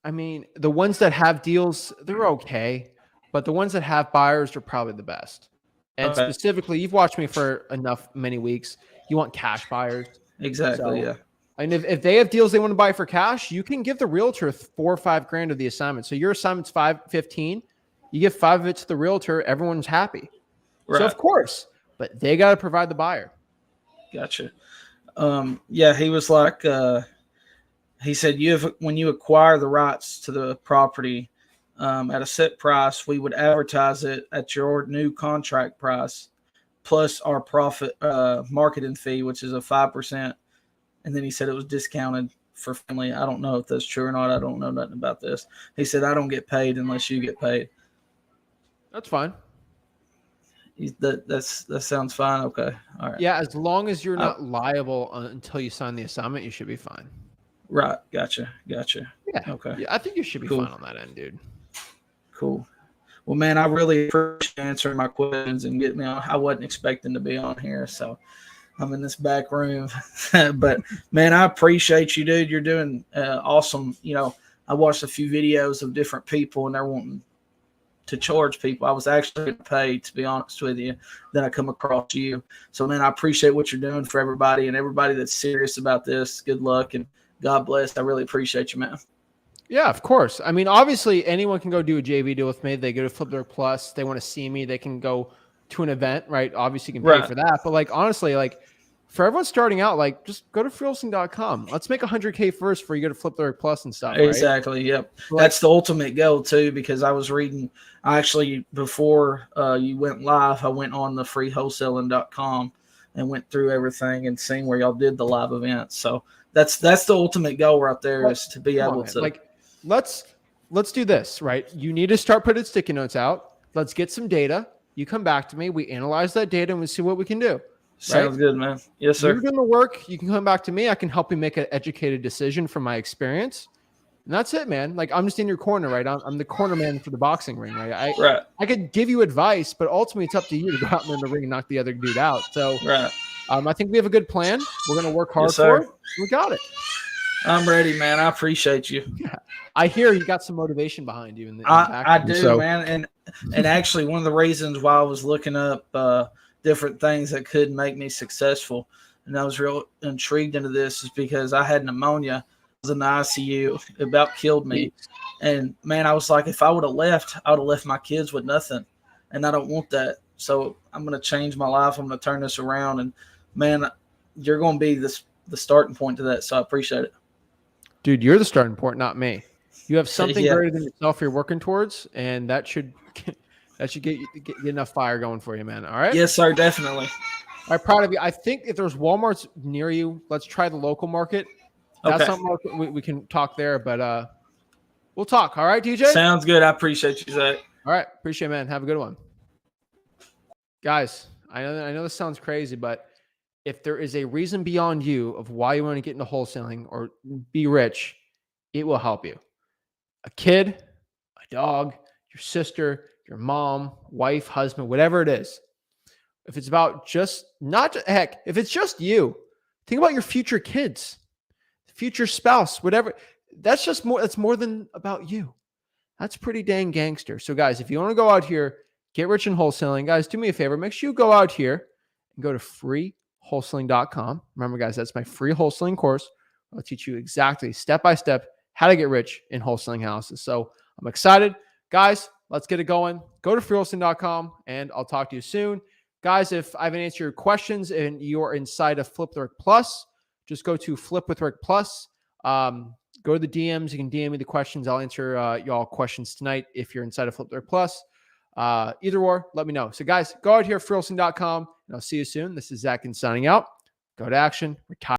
I mean, the ones that have deals, they're okay, but the ones that have buyers are probably the best. And Okay. specifically, you've watched me for many weeks. You want cash buyers. exactly, So- yeah, And if they have deals they want to buy for cash, you can give the realtor $4 or $5 grand of the assignment. So your assignment's 15, you give 5 of it to the realtor, everyone's happy. right. So of course, but they got to provide the buyer. Gotcha. Yeah, he was like, he said, when you acquire the rights to the property at a set price, we would advertise it at your new contract price plus our profit marketing fee, which is a 5%. And then he said it was discounted for family. I don't know if that's true or not. I don't know nothing about this. He said, I don't get paid unless you get paid. That's fine. That sounds fine. Okay. All right. Yeah, as long as you're not liable until you sign the assignment, you should be fine. Right. Gotcha. Yeah. Okay. Yeah, I think you should be Cool. fine on that end, dude. Cool. Well, man, I really appreciate answering my questions and getting me on. I wasn't expecting to be on here, so I'm in this back room. But, man, I appreciate you, dude. You're doing awesome. You know, I watched a few videos of different people, and they're wanting to charge people. I was actually getting paid, to be honest with you. Then I come across you. So, man, I appreciate what you're doing for everybody, and everybody that's serious about this. Good luck, and God bless. I really appreciate you, man. Yeah, of course. I mean, obviously, anyone can go do a JV deal with me. They go to Flip Their Plus. They want to see me. They can go to an event, right? Obviously, you can pay Right. for that. But, like, honestly, like, for everyone starting out, like just go to freewholesaling.com. Let's make 100K first before you go to Flip the Work Plus and stuff. Exactly. Right? Yep. Like, that's the ultimate goal too, because I was reading, before you went live, I went on the freewholesaling.com and went through everything and seeing where y'all did the live events. So that's the ultimate goal right there, is to be able to, like, let's do this, right? You need to start putting sticky notes out. Let's get some data. You come back to me. We analyze that data and we see what we can do. Sounds good, man. Yes, sir. You're doing the work. You can come back to me. I can help you make an educated decision from my experience. And that's it, man. Like, I'm just in your corner, right? I'm the corner man for the boxing ring, right? I could give you advice, but ultimately it's up to you to go out in the ring and knock the other dude out. So I think we have a good plan. We're going to work hard for it. We got it. I'm ready, man. I appreciate you. Yeah. I hear you got some motivation behind you. I do, man. And actually, one of the reasons why I was looking up different things that could make me successful, and I was real intrigued into this, is because I had pneumonia. I was in the ICU. It about killed me. And, man, I was like, if I would have left, I would have left my kids with nothing. And I don't want that. So I'm going to change my life. I'm going to turn this around. And, man, you're going to be the starting point to that. So I appreciate it. Dude, you're the starting point, not me. You have something greater than yourself you're working towards, and that should get enough fire going for you, man. All right? Yes, sir, definitely. I'm proud of you. I think if there's Walmarts near you, let's try the local market. That's something we can talk there, but we'll talk. All right, DJ? Sounds good. I appreciate you, Zach. All right. Appreciate it, man. Have a good one. Guys, I know this sounds crazy, but if there is a reason beyond you of why you want to get into wholesaling or be rich, it will help you. A kid, a dog, your sister, your mom, wife, husband, whatever it is. If it's about if it's just you, think about your future kids, future spouse, whatever. That's more than about you. That's pretty dang gangster. So guys, if you want to go out here, get rich in wholesaling, guys, do me a favor. Make sure you go out here and go to freewholesaling.com. Remember, guys, that's my free wholesaling course. I'll teach you exactly step-by-step how to get rich in wholesaling houses. So I'm excited. Guys, let's get it going. Go to freewholesaling.com and I'll talk to you soon. Guys, if I haven't answered your questions and you're inside of Flip the Work Plus, just go to Flip with Work Plus. Go to the DMs. You can DM me the questions. I'll answer y'all questions tonight if you're inside of Flip the Work Plus. Either or, let me know. So guys, go out here, freewholesaling.com, and I'll see you soon. This is Zach Ginn signing out. Go to action. Retire.